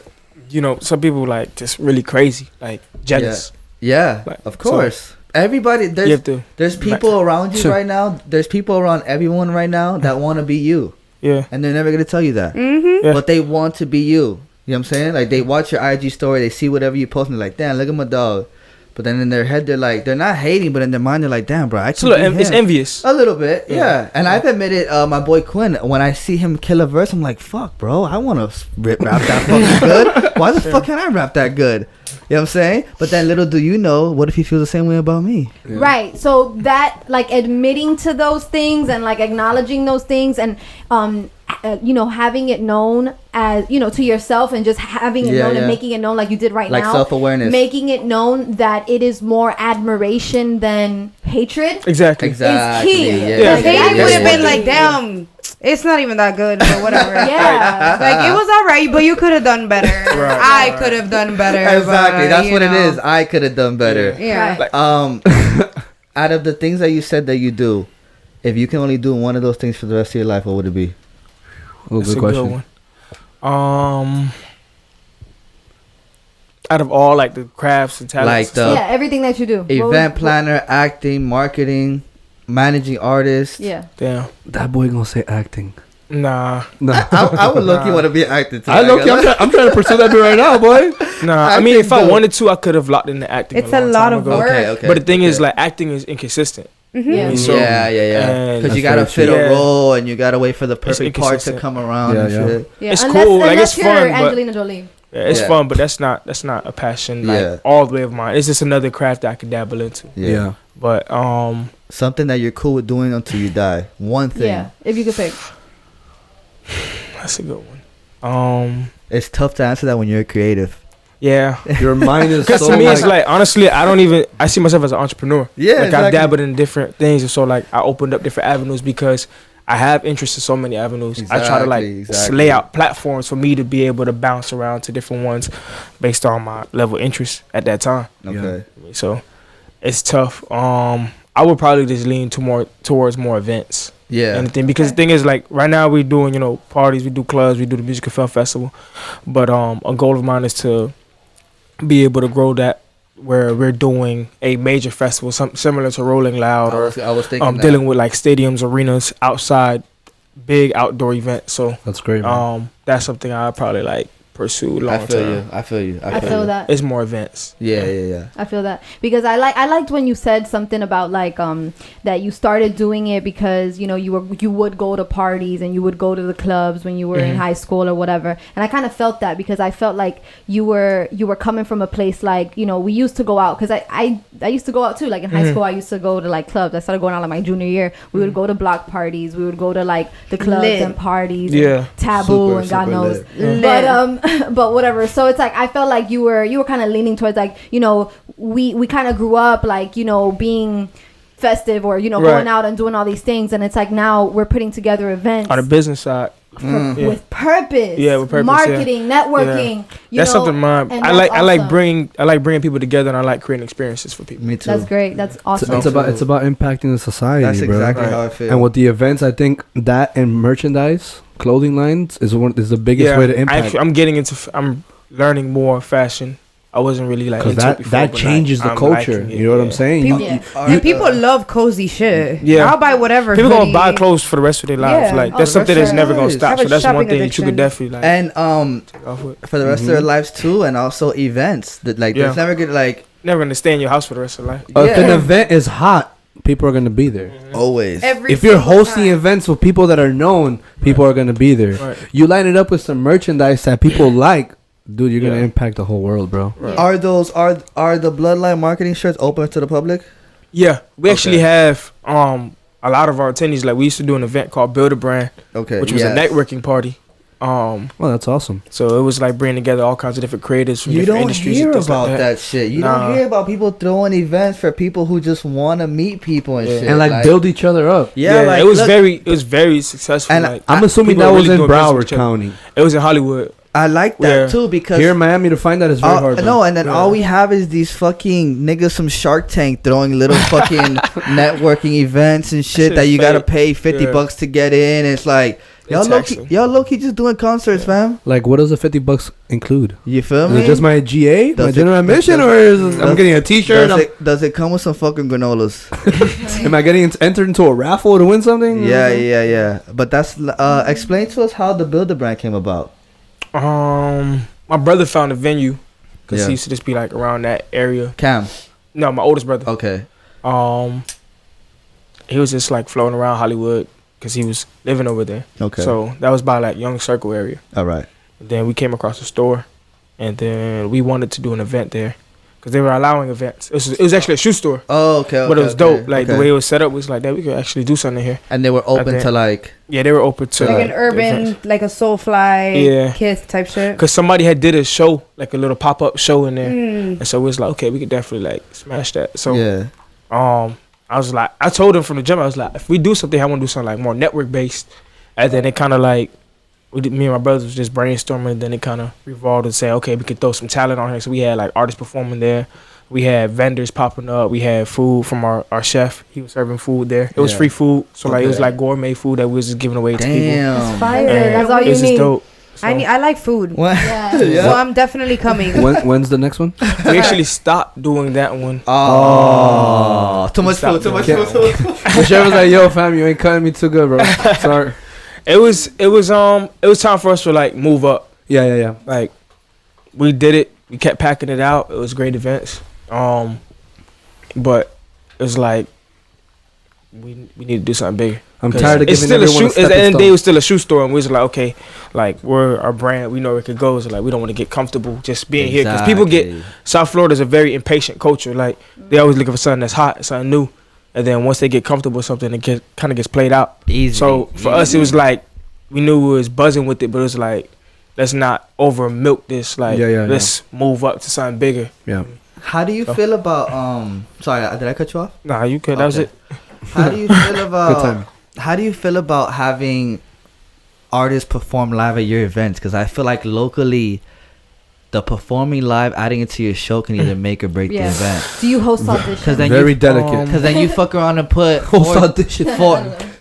Speaker 6: you know, some people like just really crazy, like jealous.
Speaker 4: Yeah,
Speaker 6: Like,
Speaker 4: of course. Everybody,
Speaker 6: You have to,
Speaker 4: there's people around you right now. There's people around everyone right now that want to be you,
Speaker 6: yeah,
Speaker 4: and they're never gonna tell you that.
Speaker 3: Mm-hmm.
Speaker 6: Yeah.
Speaker 4: But they want to be you. You know what I'm saying? Like they watch your IG story, they see whatever you post, and they're like, "Damn, look at my dog." But then in their head, they're like, they're not hating, but in their mind, they're like, "Damn, bro, I
Speaker 6: it's,
Speaker 4: can."
Speaker 6: it's envious.
Speaker 4: A little bit, yeah.
Speaker 6: Yeah.
Speaker 4: And I've admitted, my boy Quinn, when I see him kill a verse, I'm like, fuck, bro, I want to rap that fucking good. Why the fuck can't I rap that good? You know what I'm saying? But then little do you know, what if he feels the same way about me?
Speaker 5: Right. So that like admitting to those things and like acknowledging those things and you know, having it known as, you know, to yourself and just having it
Speaker 4: Yeah,
Speaker 5: known
Speaker 4: yeah.
Speaker 5: and making it known like you did right
Speaker 4: Like
Speaker 5: now.
Speaker 4: self-awareness.
Speaker 5: Making it known that it is more admiration than hatred.
Speaker 6: Exactly.
Speaker 4: Exactly.
Speaker 5: key.
Speaker 4: Yeah.
Speaker 6: Yeah.
Speaker 5: Like,
Speaker 3: They
Speaker 5: that
Speaker 3: would have
Speaker 5: is
Speaker 3: been
Speaker 5: what-
Speaker 3: like, damn, it's not even that good or whatever.
Speaker 5: Yeah.
Speaker 3: Like it was alright, but you could have done better. I could have done better.
Speaker 4: Exactly.
Speaker 3: but,
Speaker 4: That's
Speaker 3: you
Speaker 4: what it
Speaker 3: know.
Speaker 4: is. I could have done better.
Speaker 3: Yeah.
Speaker 5: Right.
Speaker 4: Out of the things that you said that you do, if you can only do one of those things for the rest of your life, what would it be?
Speaker 2: Oh,
Speaker 6: That's
Speaker 2: good
Speaker 6: a
Speaker 2: question.
Speaker 6: good one. Out of all like the crafts and talents,
Speaker 4: Like the
Speaker 5: Yeah, everything that you do.
Speaker 4: event planner, acting, marketing, managing artists.
Speaker 5: Yeah.
Speaker 6: damn,
Speaker 2: That boy gonna say acting.
Speaker 6: nah,
Speaker 2: No.
Speaker 4: I would low-key want to be an actor too.
Speaker 2: I'm trying to pursue that bit right now, boy.
Speaker 6: nah. I
Speaker 4: Acting
Speaker 6: mean, if I
Speaker 4: dope.
Speaker 6: wanted to, I could have locked into acting.
Speaker 3: It's
Speaker 6: a
Speaker 3: a
Speaker 6: long
Speaker 3: lot
Speaker 6: time
Speaker 3: of
Speaker 6: ago.
Speaker 3: work.
Speaker 4: Okay.
Speaker 6: But the thing is, like, acting is inconsistent.
Speaker 5: Yeah.
Speaker 6: So-
Speaker 4: yeah.
Speaker 6: and
Speaker 4: Because you
Speaker 2: That's
Speaker 4: gotta
Speaker 2: very
Speaker 4: fit
Speaker 6: true.
Speaker 4: a
Speaker 6: Yeah.
Speaker 4: role and you gotta wait for the perfect part to
Speaker 6: inconsistent.
Speaker 4: come around
Speaker 2: Yeah,
Speaker 4: and
Speaker 2: yeah.
Speaker 4: shit.
Speaker 5: Yeah.
Speaker 6: It's
Speaker 5: unless,
Speaker 6: cool, like,
Speaker 5: unless
Speaker 6: it's
Speaker 5: you're
Speaker 6: fun, but-
Speaker 5: Angelina Jolie.
Speaker 6: Yeah, it's
Speaker 4: Yeah.
Speaker 6: fun, but that's not a passion like
Speaker 4: Yeah.
Speaker 6: all the way of mine. It's just another craft that I could dabble into.
Speaker 2: Yeah.
Speaker 6: But
Speaker 4: Something that you're cool with doing until you die. One thing.
Speaker 5: Yeah. If you could pick.
Speaker 6: that's a good one.
Speaker 4: It's tough to answer that when you're creative.
Speaker 6: Yeah.
Speaker 2: Your mind is
Speaker 6: Because
Speaker 2: so
Speaker 6: to me, it's
Speaker 2: like,
Speaker 6: like, honestly, I see myself as an entrepreneur.
Speaker 4: Yeah,
Speaker 6: Like,
Speaker 4: exactly.
Speaker 6: I've dabbled in different things. And so, like, I opened up different avenues because I have interest in so many avenues. I try to, like,
Speaker 4: Exactly.
Speaker 6: lay out platforms for me to be able to bounce around to different ones based on my level of interest at that time.
Speaker 4: Okay.
Speaker 6: So, it's tough. I would probably just lean towards more events.
Speaker 4: Yeah.
Speaker 6: Anything, because the thing is, like, right now we're doing, you know, parties, we do clubs, we do the music and film festival, but a goal of mine is to be able to grow that where we're doing a major festival, something similar to Rolling Loud, or
Speaker 4: I was thinking that.
Speaker 6: dealing with like stadiums, arenas, outside, big outdoor events. So
Speaker 2: that's great, man.
Speaker 6: that's something I probably like pursue long
Speaker 4: I feel
Speaker 6: term.
Speaker 4: you. I feel you.
Speaker 5: I feel that.
Speaker 6: It's more events.
Speaker 4: Yeah.
Speaker 5: I feel that because I liked when you said something about like that you started doing it because you know you would go to parties and you would go to the clubs when you were in high school or whatever, and I kind of felt that because I felt like you were coming from a place like, you know, we used to go out because I used to go out too, like in high school I used to go to like clubs. I started going out like my junior year. We would go to block parties, we would go to like the clubs
Speaker 3: Lit.
Speaker 6: Mm-hmm.
Speaker 5: and parties,
Speaker 6: Yeah.
Speaker 5: and Taboo
Speaker 4: Super,
Speaker 5: and God
Speaker 4: super
Speaker 5: knows,
Speaker 3: lit.
Speaker 5: but but whatever. So it's like I felt like you were kind of leaning towards like, you know, we kind of grew up like, you know, being festive or, you know,
Speaker 6: Right.
Speaker 5: going out and doing all these things, and it's like now we're putting together events
Speaker 6: On the business side, Yeah.
Speaker 5: with purpose,
Speaker 6: Yeah, with purpose,
Speaker 5: marketing, networking. You
Speaker 6: that's
Speaker 5: know,
Speaker 6: something mine.
Speaker 5: and
Speaker 6: I
Speaker 5: that's
Speaker 6: like
Speaker 5: awesome.
Speaker 6: bringing people together, and I like creating experiences for people.
Speaker 4: Me too.
Speaker 5: That's great. That's awesome.
Speaker 2: It's about impacting the society,
Speaker 4: That's
Speaker 2: bro.
Speaker 4: exactly
Speaker 6: Right.
Speaker 4: how I feel.
Speaker 2: And with the events, I think that and merchandise, clothing lines is the biggest way to impact.
Speaker 6: I'm getting into. I'm learning more fashion I wasn't really like
Speaker 2: Because
Speaker 6: into it
Speaker 2: that
Speaker 6: before,
Speaker 2: that
Speaker 6: but,
Speaker 2: changes
Speaker 6: like,
Speaker 2: the
Speaker 6: I'm
Speaker 2: culture.
Speaker 6: liking it,
Speaker 2: You know what I'm
Speaker 6: yeah.
Speaker 2: saying?
Speaker 3: People,
Speaker 5: Yeah.
Speaker 3: people love cozy shit.
Speaker 6: Yeah.
Speaker 3: I'll buy whatever.
Speaker 6: People gonna
Speaker 3: hoodie.
Speaker 6: buy clothes for the rest of their lives.
Speaker 3: Yeah.
Speaker 6: Like
Speaker 5: Oh,
Speaker 6: that's
Speaker 5: for
Speaker 6: something that's
Speaker 5: sure.
Speaker 6: never gonna
Speaker 4: Nice.
Speaker 6: stop.
Speaker 3: Have
Speaker 6: So
Speaker 3: a
Speaker 6: that's one
Speaker 3: shopping
Speaker 6: thing that you
Speaker 3: addiction.
Speaker 6: could definitely like.
Speaker 4: And
Speaker 6: take off with.
Speaker 4: for the rest of their lives too, and also events that like
Speaker 6: Yeah.
Speaker 4: there's never gonna like
Speaker 6: Never gonna stay in your house for the rest of life.
Speaker 2: If an
Speaker 4: Yeah.
Speaker 2: event is hot, people are gonna be there.
Speaker 4: always.
Speaker 3: Every
Speaker 2: If you're
Speaker 3: single
Speaker 2: hosting
Speaker 3: time.
Speaker 2: events with people that are known, people are gonna be there.
Speaker 6: Right.
Speaker 2: You line it up with some merchandise that people like, dude. You're gonna
Speaker 6: Yeah.
Speaker 2: impact the whole world, bro.
Speaker 5: Yeah.
Speaker 4: Are the Bloodline marketing shirts open to the public?
Speaker 6: Yeah, we actually
Speaker 4: Okay.
Speaker 6: have a lot of our attendees. Like we used to do an event called Build a Brand,
Speaker 4: Okay,
Speaker 6: which was a networking party.
Speaker 2: Well, that's awesome.
Speaker 6: So it was like bringing together all kinds of different creators from
Speaker 4: You
Speaker 6: different
Speaker 4: don't
Speaker 6: industries.
Speaker 4: hear
Speaker 6: and things
Speaker 4: about
Speaker 6: like
Speaker 4: that shit. You
Speaker 6: Nah.
Speaker 4: don't hear about people throwing events for people who just want to meet people and
Speaker 6: Yeah.
Speaker 4: shit.
Speaker 2: And like build each other up.
Speaker 4: Yeah, like
Speaker 6: it was
Speaker 4: look,
Speaker 6: it was very successful.
Speaker 4: And
Speaker 6: like,
Speaker 2: I'm assuming
Speaker 6: people
Speaker 2: that
Speaker 6: are
Speaker 2: was
Speaker 6: really
Speaker 2: in
Speaker 6: doing business with
Speaker 2: Broward
Speaker 6: each other.
Speaker 2: County.
Speaker 6: It was in Hollywood.
Speaker 4: I like that
Speaker 6: Yeah.
Speaker 4: too because
Speaker 2: Here in Miami, to find that is very hard. Bro.
Speaker 4: no, and then
Speaker 6: Yeah.
Speaker 4: all we have is these fucking niggas from Shark Tank throwing little fucking networking events and shit
Speaker 6: Shit's
Speaker 4: that you gotta
Speaker 6: fake.
Speaker 4: pay $50 to get in. It's like
Speaker 6: It's taxing.
Speaker 4: y'all low key just doing concerts, fam.
Speaker 2: Like, what does the $50 include?
Speaker 4: You feel
Speaker 2: Is
Speaker 4: me?
Speaker 2: it just my GA,
Speaker 4: Does
Speaker 2: my
Speaker 4: it-
Speaker 2: general admission,
Speaker 4: does-
Speaker 2: or is I'm
Speaker 4: does-
Speaker 2: getting a T-shirt?
Speaker 4: does it come with some fucking granolas?
Speaker 2: Am I getting entered into a raffle to win something?
Speaker 4: Yeah. But that's explain to us how the Builder brand came about.
Speaker 6: My brother found a venue because
Speaker 4: Yeah.
Speaker 6: he used to just be like around that area.
Speaker 4: Cam.
Speaker 6: No, my oldest brother.
Speaker 4: Okay.
Speaker 6: He was just like floating around Hollywood because he was living over there.
Speaker 4: Okay.
Speaker 6: So that was by like Young Circle area.
Speaker 4: All right.
Speaker 6: Then we came across the store, and then we wanted to do an event there because they were allowing events. It was actually a shoe store,
Speaker 4: Oh, okay.
Speaker 6: but it was dope. Like the
Speaker 4: okay.
Speaker 6: way it was set up was like that. We could actually do something here.
Speaker 4: And they were open
Speaker 6: think-
Speaker 4: to like.
Speaker 6: Yeah, they were open to
Speaker 3: Like an urban,
Speaker 6: events.
Speaker 3: like a Soulfly,
Speaker 6: Yeah.
Speaker 3: Kiss type shit.
Speaker 6: Cause somebody had did a show, like a little pop up show in there,
Speaker 3: Mm.
Speaker 6: and so it was like, okay, we could definitely like smash that. So
Speaker 4: Yeah.
Speaker 6: I was like, I told him from the gym, I was like, if we do something, I want to do something like more network based. And then it kind of like, me and my brothers was just brainstorming. Then it kind of revolved and say, okay, we could throw some talent on here. So we had like artists performing there. We had vendors popping up. We had food from our chef. He was serving food there. It was
Speaker 4: Yeah.
Speaker 6: free food. So like it was
Speaker 4: Okay.
Speaker 6: like gourmet food that we was just giving away to people.
Speaker 4: Damn.
Speaker 5: Fire.
Speaker 6: And
Speaker 5: That's all
Speaker 6: it
Speaker 5: you
Speaker 6: was just
Speaker 5: need.
Speaker 6: dope. So
Speaker 3: I like food,
Speaker 4: What?
Speaker 5: Yeah.
Speaker 3: so I'm definitely coming.
Speaker 2: When's the next one?
Speaker 6: we actually stopped doing that one.
Speaker 4: Oh, too much
Speaker 6: Stop
Speaker 4: food. Too much
Speaker 6: doing
Speaker 4: food.
Speaker 2: The chef was like, "Yo, fam, you ain't cutting me too good, bro. Sorry."
Speaker 6: It was time for us to like move up.
Speaker 2: Yeah.
Speaker 6: Like we did it. We kept packing it out. It was great events. But it was like we need to do something bigger.
Speaker 2: I'm
Speaker 6: 'Cause
Speaker 2: tired of
Speaker 6: it's
Speaker 2: giving
Speaker 6: still a
Speaker 2: everyone
Speaker 6: shoe.
Speaker 2: a
Speaker 6: At the end of the day, it
Speaker 2: stepping
Speaker 6: was still a shoe store, and we was like, okay, like we're our brand. We know where it could go. So like we don't want to get comfortable just being here because people get South Florida's a very impatient culture. Like they always looking for something that's hot, something new, and then once they get comfortable with something, it kind of gets played out.
Speaker 4: Easy.
Speaker 6: So for us, it was like we knew we was buzzing with it, but it was like let's not over milk this. Like
Speaker 2: Yeah.
Speaker 6: let's move up to something bigger.
Speaker 2: Yeah.
Speaker 4: How do you feel about Sorry, did I cut you off?
Speaker 6: Nah, you could. That was
Speaker 4: Okay.
Speaker 6: it.
Speaker 4: How do you feel
Speaker 2: Good
Speaker 4: about?
Speaker 2: time.
Speaker 4: How do you feel about having artists perform live at your events? Because I feel like locally, the performing live, adding it to your show can either make or break the
Speaker 5: Yeah.
Speaker 4: event.
Speaker 5: Do you host auditions?
Speaker 4: Because then
Speaker 2: Very
Speaker 4: you,
Speaker 2: delicate.
Speaker 4: because then you fuck around and put
Speaker 2: Host
Speaker 4: four-
Speaker 2: audition.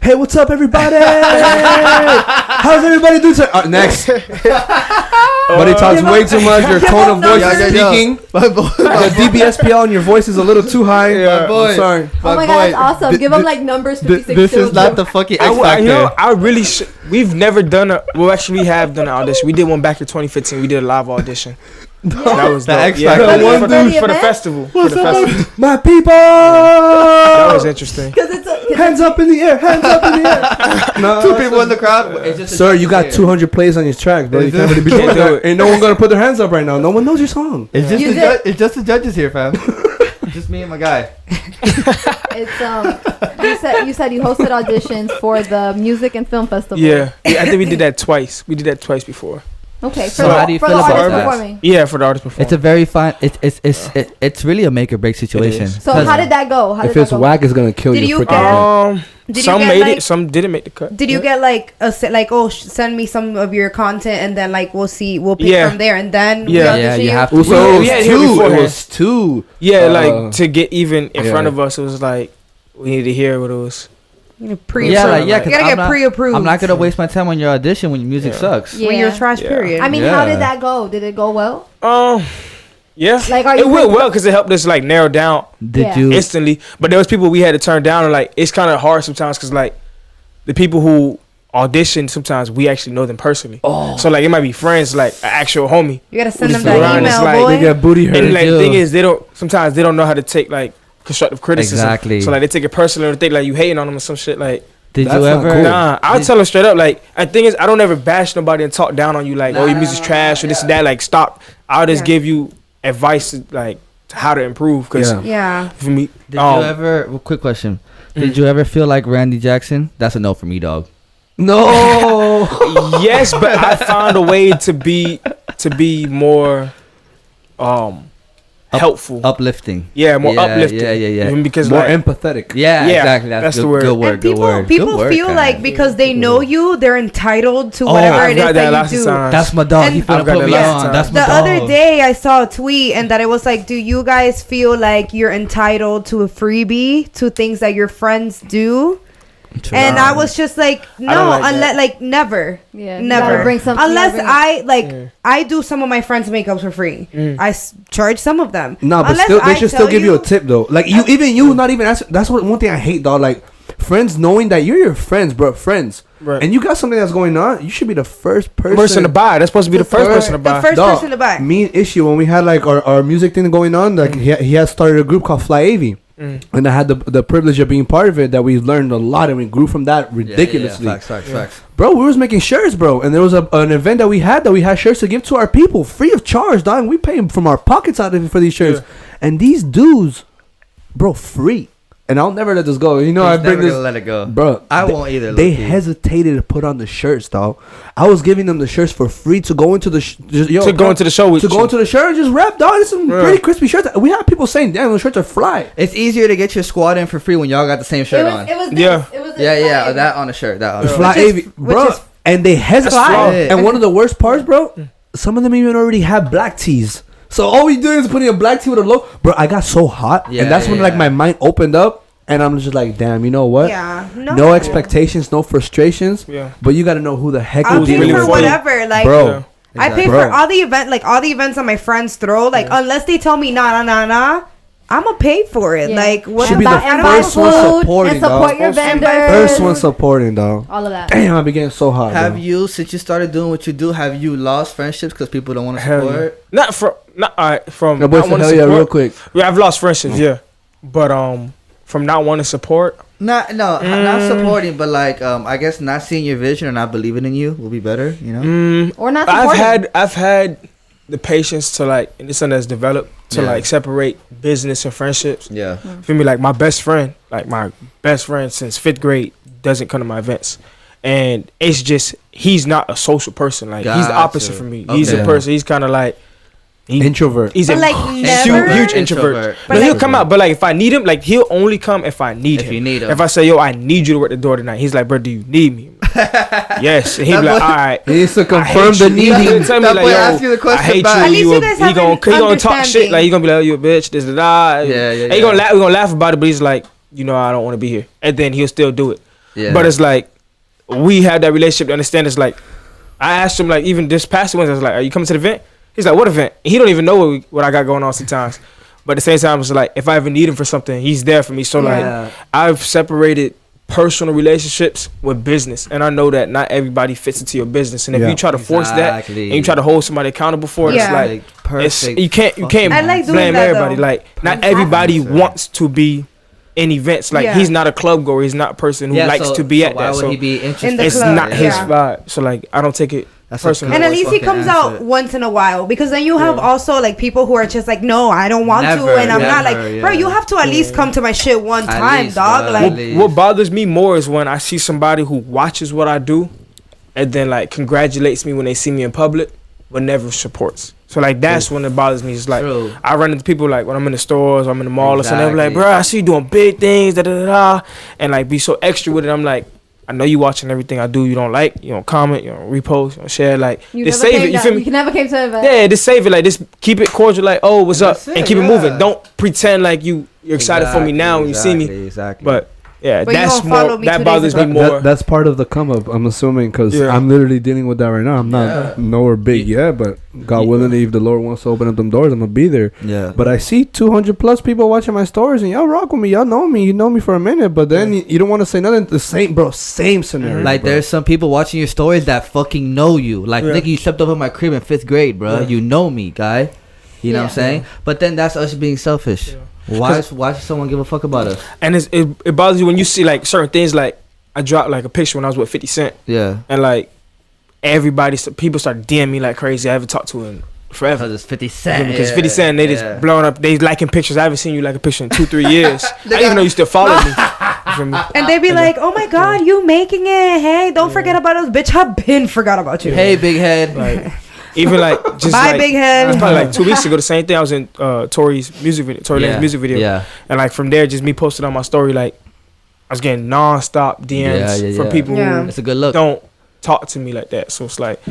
Speaker 4: Hey, what's up, everybody?
Speaker 2: How's everybody doing? Next. Buddy talks way too much. Your tone of voice is speaking.
Speaker 4: My boy,
Speaker 2: The DBSPL on your voice is a little too high.
Speaker 4: My boy.
Speaker 2: I'm sorry.
Speaker 5: Oh my god, that's awesome. Give them like numbers 56.
Speaker 4: This
Speaker 5: too.
Speaker 4: is not the fucking X
Speaker 6: I
Speaker 4: Factor.
Speaker 6: really we've never done we have done an audition. We did one back in 2015. We did a live audition. That was
Speaker 4: The
Speaker 6: dope.
Speaker 4: X
Speaker 6: Yeah,
Speaker 4: Factor.
Speaker 6: for,
Speaker 2: One
Speaker 6: the,
Speaker 5: dude.
Speaker 6: for the festival. For the festival.
Speaker 2: My people.
Speaker 6: That was interesting.
Speaker 2: Hands up in the air. Hands up in the air. No,
Speaker 4: Two people in the crowd. It's just a
Speaker 2: Sir, you got
Speaker 4: judges
Speaker 2: 200 plays on your tracks, bro. You
Speaker 4: Is
Speaker 2: can't
Speaker 4: it?
Speaker 2: really be
Speaker 6: Can't
Speaker 2: doing
Speaker 6: do
Speaker 2: that.
Speaker 6: it.
Speaker 2: Ain't no one gonna put their hands up right now. No one knows your song.
Speaker 4: It's just
Speaker 5: You
Speaker 4: the
Speaker 5: did-
Speaker 4: it's just the judges here, fam. Just me and my guy.
Speaker 5: It's you said you hosted auditions for the music and film festival.
Speaker 6: Yeah, I think we did that twice. We did that twice before.
Speaker 5: Okay.
Speaker 4: So how do you
Speaker 5: for
Speaker 4: feel
Speaker 5: the
Speaker 4: about
Speaker 5: artist
Speaker 4: that?
Speaker 5: performing.
Speaker 6: Yeah, for the artist performance.
Speaker 4: It's a very fine. It's really a make or break situation.
Speaker 6: is.
Speaker 5: So how did that go? How
Speaker 2: If
Speaker 5: did
Speaker 2: it's
Speaker 5: that go?
Speaker 2: whack, it's gonna kill
Speaker 3: Did
Speaker 2: you.
Speaker 3: you
Speaker 2: freaking
Speaker 3: get-
Speaker 2: head.
Speaker 3: Did you
Speaker 6: some
Speaker 3: get,
Speaker 6: made
Speaker 3: like-
Speaker 6: it, some didn't make the cut.
Speaker 3: Did you get like send me some of your content and then like we'll pick
Speaker 6: Yeah.
Speaker 3: from there and then we
Speaker 6: Yeah.
Speaker 3: audition
Speaker 4: Yeah, you
Speaker 3: you?
Speaker 4: have to.
Speaker 2: Also,
Speaker 6: We
Speaker 2: it
Speaker 6: had
Speaker 2: was
Speaker 6: here
Speaker 2: two. It
Speaker 6: beforehand.
Speaker 2: was two.
Speaker 6: Yeah, like to get even in
Speaker 2: yeah.
Speaker 6: front of us, it was like we needed to hear what it was.
Speaker 3: Pre-approved.
Speaker 4: Yeah, like, yeah,
Speaker 3: you
Speaker 4: 'cause
Speaker 3: gotta
Speaker 4: I'm
Speaker 3: get
Speaker 4: not-
Speaker 3: pre-approved.
Speaker 4: I'm not gonna waste my time on your audition when your music
Speaker 6: Yeah.
Speaker 4: sucks.
Speaker 5: Yeah.
Speaker 3: when you're trash.
Speaker 6: Yeah.
Speaker 3: Period.
Speaker 5: I mean, how
Speaker 2: Yeah.
Speaker 5: did that go? Did it go well?
Speaker 6: Yeah,
Speaker 5: Like, are
Speaker 6: it
Speaker 5: you
Speaker 6: went
Speaker 5: really-
Speaker 6: well because it helped us like narrow down
Speaker 4: Did
Speaker 5: Yeah.
Speaker 4: you?
Speaker 6: instantly. But there was people we had to turn down, and like it's kind of hard sometimes because like the people who audition sometimes we actually know them personally. So like it might be friends, like an actual homie.
Speaker 3: You gotta send them
Speaker 6: Just
Speaker 3: that
Speaker 6: around, it's
Speaker 3: email,
Speaker 6: like-
Speaker 3: boy.
Speaker 2: They get booty hurt.
Speaker 6: And like the
Speaker 4: do.
Speaker 6: thing is, sometimes they don't know how to take like constructive criticism.
Speaker 4: Exactly.
Speaker 6: So like they take it personal or they think like you hating on them or some shit. Like
Speaker 4: Did
Speaker 2: That's
Speaker 4: you
Speaker 2: not
Speaker 4: ever?
Speaker 2: cool.
Speaker 6: nah, I'll tell them straight up. Like the thing is, I don't ever bash nobody and talk down on you. Like, oh, your music's trash or this and that. Like, stop. I'll just give you advice like to how to improve. Cause
Speaker 2: Yeah.
Speaker 3: Yeah.
Speaker 6: for me,
Speaker 4: Did you ever? Well, quick question. Did you ever feel like Randy Jackson? That's a no for me, dog.
Speaker 2: No.
Speaker 6: yes, but I found a way to be more helpful.
Speaker 4: Uplifting.
Speaker 6: Yeah, more
Speaker 4: Yeah,
Speaker 6: uplifting.
Speaker 4: yeah.
Speaker 6: Even because
Speaker 2: More
Speaker 6: like,
Speaker 2: empathetic.
Speaker 4: Yeah,
Speaker 6: Yeah,
Speaker 4: exactly. That's
Speaker 6: that's
Speaker 4: good,
Speaker 6: the word.
Speaker 4: Good word.
Speaker 3: And
Speaker 4: Good word.
Speaker 3: people
Speaker 4: Good word,
Speaker 3: feel
Speaker 4: Kyle.
Speaker 3: like because they know you, they're entitled to
Speaker 4: Oh,
Speaker 3: whatever
Speaker 6: I've
Speaker 3: it is
Speaker 6: got
Speaker 3: that
Speaker 6: lots
Speaker 3: you
Speaker 6: of
Speaker 3: do.
Speaker 6: times.
Speaker 4: That's my dog. He
Speaker 3: And-
Speaker 4: finna
Speaker 6: I've got
Speaker 4: put
Speaker 6: that
Speaker 4: me
Speaker 6: last
Speaker 4: on.
Speaker 6: time.
Speaker 4: That's
Speaker 3: The
Speaker 4: my
Speaker 3: other
Speaker 4: dog.
Speaker 3: day, I saw a tweet and that it was like, do you guys feel like you're entitled to a freebie to things that your friends do? And I was just like, no,
Speaker 6: like that.
Speaker 3: unless like never,
Speaker 5: Yeah, you
Speaker 3: never.
Speaker 5: gotta bring something.
Speaker 3: Unless
Speaker 5: you gotta bring it.
Speaker 3: I do some of my friends' makeups for free. I charge some of them.
Speaker 2: No, but
Speaker 3: Unless
Speaker 2: still, they
Speaker 3: I
Speaker 2: should still
Speaker 3: tell
Speaker 2: give you a tip though. Like you not even asking. That's what one thing I hate, dog. Like friends knowing that you're your friends, bro, friends,
Speaker 6: Right.
Speaker 2: and you got something that's going on. You should be the first
Speaker 6: person to buy. That's supposed to be the first person to
Speaker 3: The
Speaker 6: buy.
Speaker 3: first
Speaker 2: Dog,
Speaker 3: person to buy.
Speaker 2: Me and Ishy, when we had like our music thing going on, like he had started a group called Fly AV. And I had the privilege of being part of it. That we learned a lot and we grew from that ridiculously.
Speaker 4: Yeah. Facts.
Speaker 2: Bro, we was making shirts, bro, and there was an event that we had shirts to give to our people free of charge, dog. And we pay from our pockets out of it for these shirts, and these dudes, bro, free. And I'll never let this go. You know, I
Speaker 4: He's
Speaker 2: bring
Speaker 4: never
Speaker 2: this,
Speaker 4: gonna let it go.
Speaker 2: bro.
Speaker 4: I won't either.
Speaker 2: They
Speaker 4: low-key.
Speaker 2: hesitated to put on the shirts, dog. I was giving them the shirts for free to go into the
Speaker 6: To go into the show with
Speaker 2: to go
Speaker 6: you.
Speaker 2: into the shirt and just rap, dog. It's some
Speaker 6: Yeah.
Speaker 2: pretty crispy shirts. We have people saying, "Damn, those shirts are fly."
Speaker 4: It's easier to get your squad in for free when y'all got the same shirt on.
Speaker 5: It was
Speaker 6: Yeah.
Speaker 5: It was
Speaker 4: Yeah. That on a shirt. That on a shirt.
Speaker 2: Fly
Speaker 3: Which is-
Speaker 2: AV, bro.
Speaker 3: which is-
Speaker 2: And they hesitate.
Speaker 6: flawed.
Speaker 2: And one of the worst parts, bro, some of them even already have black tees. So all we do is putting a black tee with a logo. Bro, I got so hot,
Speaker 4: Yeah,
Speaker 2: and that's when like my mind opened up, and I'm just like, damn, you know what?
Speaker 3: Yeah.
Speaker 2: No expectations, no frustrations.
Speaker 6: Yeah.
Speaker 2: But you got to know who the heck
Speaker 3: I'll
Speaker 2: you're
Speaker 3: pay
Speaker 2: dealing
Speaker 3: for
Speaker 2: with,
Speaker 3: whatever. Like,
Speaker 2: bro.
Speaker 3: I pay
Speaker 2: Bro.
Speaker 3: for all the events that my friends throw. Like, unless they tell me nah, I'ma pay for it.
Speaker 5: Yeah.
Speaker 3: Like, what
Speaker 2: Should be the
Speaker 5: And
Speaker 2: first
Speaker 5: buy
Speaker 2: one
Speaker 5: food
Speaker 2: supporting,
Speaker 5: and support
Speaker 2: dog.
Speaker 5: your
Speaker 3: And buy
Speaker 5: vendors.
Speaker 2: First one supporting, dog.
Speaker 5: All of that.
Speaker 2: Damn, I be getting so hot.
Speaker 4: Have
Speaker 2: bro.
Speaker 4: you, since you started doing what you do, have you lost friendships because people don't want to
Speaker 6: Hell yeah.
Speaker 4: support?
Speaker 6: Not from
Speaker 2: No, boy,
Speaker 6: not wanting
Speaker 2: hell
Speaker 6: to
Speaker 2: yeah,
Speaker 6: support.
Speaker 2: real quick.
Speaker 6: Yeah, I've lost friendships, yeah, but from not wanting to support.
Speaker 4: Not supporting, but like I guess not seeing your vision or not believing in you will be better. You know.
Speaker 5: Or not
Speaker 6: I've
Speaker 5: supporting.
Speaker 6: had the patience to like, and this something that's developed to
Speaker 4: Yeah.
Speaker 6: like separate business and friendships.
Speaker 4: Yeah.
Speaker 6: For me, like my best friend since 5th grade doesn't come to my events. And it's just, he's not a social person. Like he's the opposite
Speaker 4: Gotcha.
Speaker 6: from me. He's
Speaker 4: Okay.
Speaker 6: a person, he's kind of like,
Speaker 2: Introvert.
Speaker 6: he's
Speaker 3: But,
Speaker 6: a
Speaker 3: like, never-
Speaker 6: huge introvert. But he'll come out, but like if I need him, like he'll only come if I need
Speaker 4: If
Speaker 6: him.
Speaker 4: you need him.
Speaker 6: If I say, yo, I need you to work the door tonight, he's like, bro, do you need me? Yes. And he'll be
Speaker 4: That
Speaker 6: like,
Speaker 4: boy-
Speaker 6: all right.
Speaker 2: He needs to
Speaker 6: I
Speaker 2: confirm
Speaker 6: hate
Speaker 2: the
Speaker 6: you.
Speaker 2: needing.
Speaker 6: Tell me
Speaker 4: That
Speaker 6: like,
Speaker 4: boy
Speaker 6: yo,
Speaker 4: ask you the
Speaker 6: I
Speaker 4: question
Speaker 6: hate
Speaker 4: back.
Speaker 6: you.
Speaker 3: At least you guys
Speaker 6: he
Speaker 3: have
Speaker 6: gonna
Speaker 3: an
Speaker 6: talk shit.
Speaker 3: understanding.
Speaker 6: Like he gonna be like, oh, you a bitch. This and that.
Speaker 4: Yeah.
Speaker 6: And he gonna laugh. We gonna laugh about it, but he's like, you know, I don't want to be here. And then he'll still do it.
Speaker 4: Yeah.
Speaker 6: But it's like we have that relationship to understand. It's like I asked him like even this past Wednesday, I was like, are you coming to the event? He's like, what event? He don't even know what I got going on sometimes. But at the same time, it's like if I ever need him for something, he's there for me. So
Speaker 2: Yeah.
Speaker 6: like I've separated personal relationships with business, and I know that not everybody fits into your business. And if
Speaker 2: Yeah.
Speaker 6: you try to force that
Speaker 4: Exactly.
Speaker 6: and you try to hold somebody accountable for it,
Speaker 3: Yeah.
Speaker 6: it's like it's,
Speaker 4: perfect.
Speaker 6: you can't
Speaker 3: I like doing
Speaker 6: blame
Speaker 3: that,
Speaker 6: everybody.
Speaker 3: though.
Speaker 6: Like not everybody
Speaker 4: Exactly.
Speaker 6: wants to be in events. Like
Speaker 3: Yeah.
Speaker 6: he's not a club goer. He's not a person who likes to be at
Speaker 4: why
Speaker 6: that.
Speaker 4: would
Speaker 6: So
Speaker 4: he be interested?
Speaker 3: the
Speaker 6: it's
Speaker 3: club,
Speaker 6: not his
Speaker 3: yeah.
Speaker 6: vibe. So like I don't take it
Speaker 4: That's a
Speaker 6: personally.
Speaker 3: And at
Speaker 4: Always
Speaker 3: least he
Speaker 4: fucking
Speaker 3: comes
Speaker 4: answer
Speaker 3: out
Speaker 4: it.
Speaker 3: once in a while, because then you have also like people who are just like, no, I don't want
Speaker 4: Never,
Speaker 3: to, and I'm not like,
Speaker 4: never,
Speaker 3: bro,
Speaker 4: yeah.
Speaker 3: you have to at least come to my shit one
Speaker 4: At
Speaker 3: time,
Speaker 4: least,
Speaker 3: dog.
Speaker 4: bro,
Speaker 3: Like,
Speaker 4: at least.
Speaker 6: What bothers me more is when I see somebody who watches what I do and then like congratulates me when they see me in public but never supports. So like that's when it bothers me. It's like
Speaker 4: True.
Speaker 6: I run into people like when I'm in the stores or I'm in the mall or something, they're like,
Speaker 4: Exactly.
Speaker 6: bro, I see you doing big things, da da da da, and like be so extra with it. I'm like, I know you watching everything I do. You don't like, you don't comment, you don't repost, you don't share. Like
Speaker 5: You
Speaker 6: just
Speaker 5: never
Speaker 6: save
Speaker 5: came
Speaker 6: it. You
Speaker 5: to-
Speaker 6: feel me?
Speaker 5: You never came to the event.
Speaker 6: Yeah, just save it. Like just keep it cordial. Like, oh, what's up,
Speaker 4: That's it,
Speaker 6: and keep it
Speaker 4: yeah.
Speaker 6: moving. Don't pretend like you're excited for me now when you see me.
Speaker 4: Exactly.
Speaker 6: But Yeah,
Speaker 3: But you
Speaker 6: that's
Speaker 3: don't follow
Speaker 6: more.
Speaker 3: me
Speaker 6: That
Speaker 3: 2 days
Speaker 6: bothers me
Speaker 3: ago.
Speaker 6: more.
Speaker 2: That's part of the come up. I'm assuming because
Speaker 6: Yeah.
Speaker 2: I'm literally dealing with that right now. I'm not nowhere big yet, but God willing, if the Lord wants to open up them doors, I'm gonna be there.
Speaker 4: Yeah.
Speaker 2: But I see 200 plus people watching my stories, and y'all rock with me. Y'all know me. You know me for a minute, but then you don't want to say nothing. The same, bro. Same scenario.
Speaker 4: Like,
Speaker 2: bro.
Speaker 4: there's some people watching your stories that fucking know you. Like,
Speaker 6: Yeah.
Speaker 4: nigga, you slept over my crib in 5th grade, bro.
Speaker 6: Yeah.
Speaker 4: You know me, guy. You know what I'm
Speaker 5: Yeah.
Speaker 4: saying? But then that's us being selfish. Why should someone give a fuck about us?
Speaker 6: And it bothers you when you see like certain things. Like I dropped like a picture when I was with 50 Cent,
Speaker 4: Yeah.
Speaker 6: and like people started DMing me like crazy. I haven't talked to him forever.
Speaker 4: Because it's 50 Cent.
Speaker 6: Because
Speaker 4: yeah.
Speaker 6: 50 Cent, they just
Speaker 4: Yeah.
Speaker 6: blowing up. They liking pictures. I haven't seen you like a picture in 2-3 years. I didn't even know you still follow me. You feel me?
Speaker 3: And they be like, "Oh my God, you making it? Hey, don't forget about us, bitch. I've been forgot about you."
Speaker 4: Hey, big head.
Speaker 6: Like, even like just
Speaker 3: Bye,
Speaker 6: like,
Speaker 3: big
Speaker 6: it
Speaker 3: head.
Speaker 6: was probably like 2 weeks ago. The same thing. I was in Tory's music video, Tory Lane's music video,
Speaker 4: Yeah.
Speaker 6: and like from there, just me posted on my story. Like I was getting non-stop DMs
Speaker 4: Yeah,
Speaker 6: from
Speaker 4: yeah.
Speaker 6: people
Speaker 3: Yeah.
Speaker 6: who
Speaker 4: It's a good look.
Speaker 6: don't talk to me like that. So it's like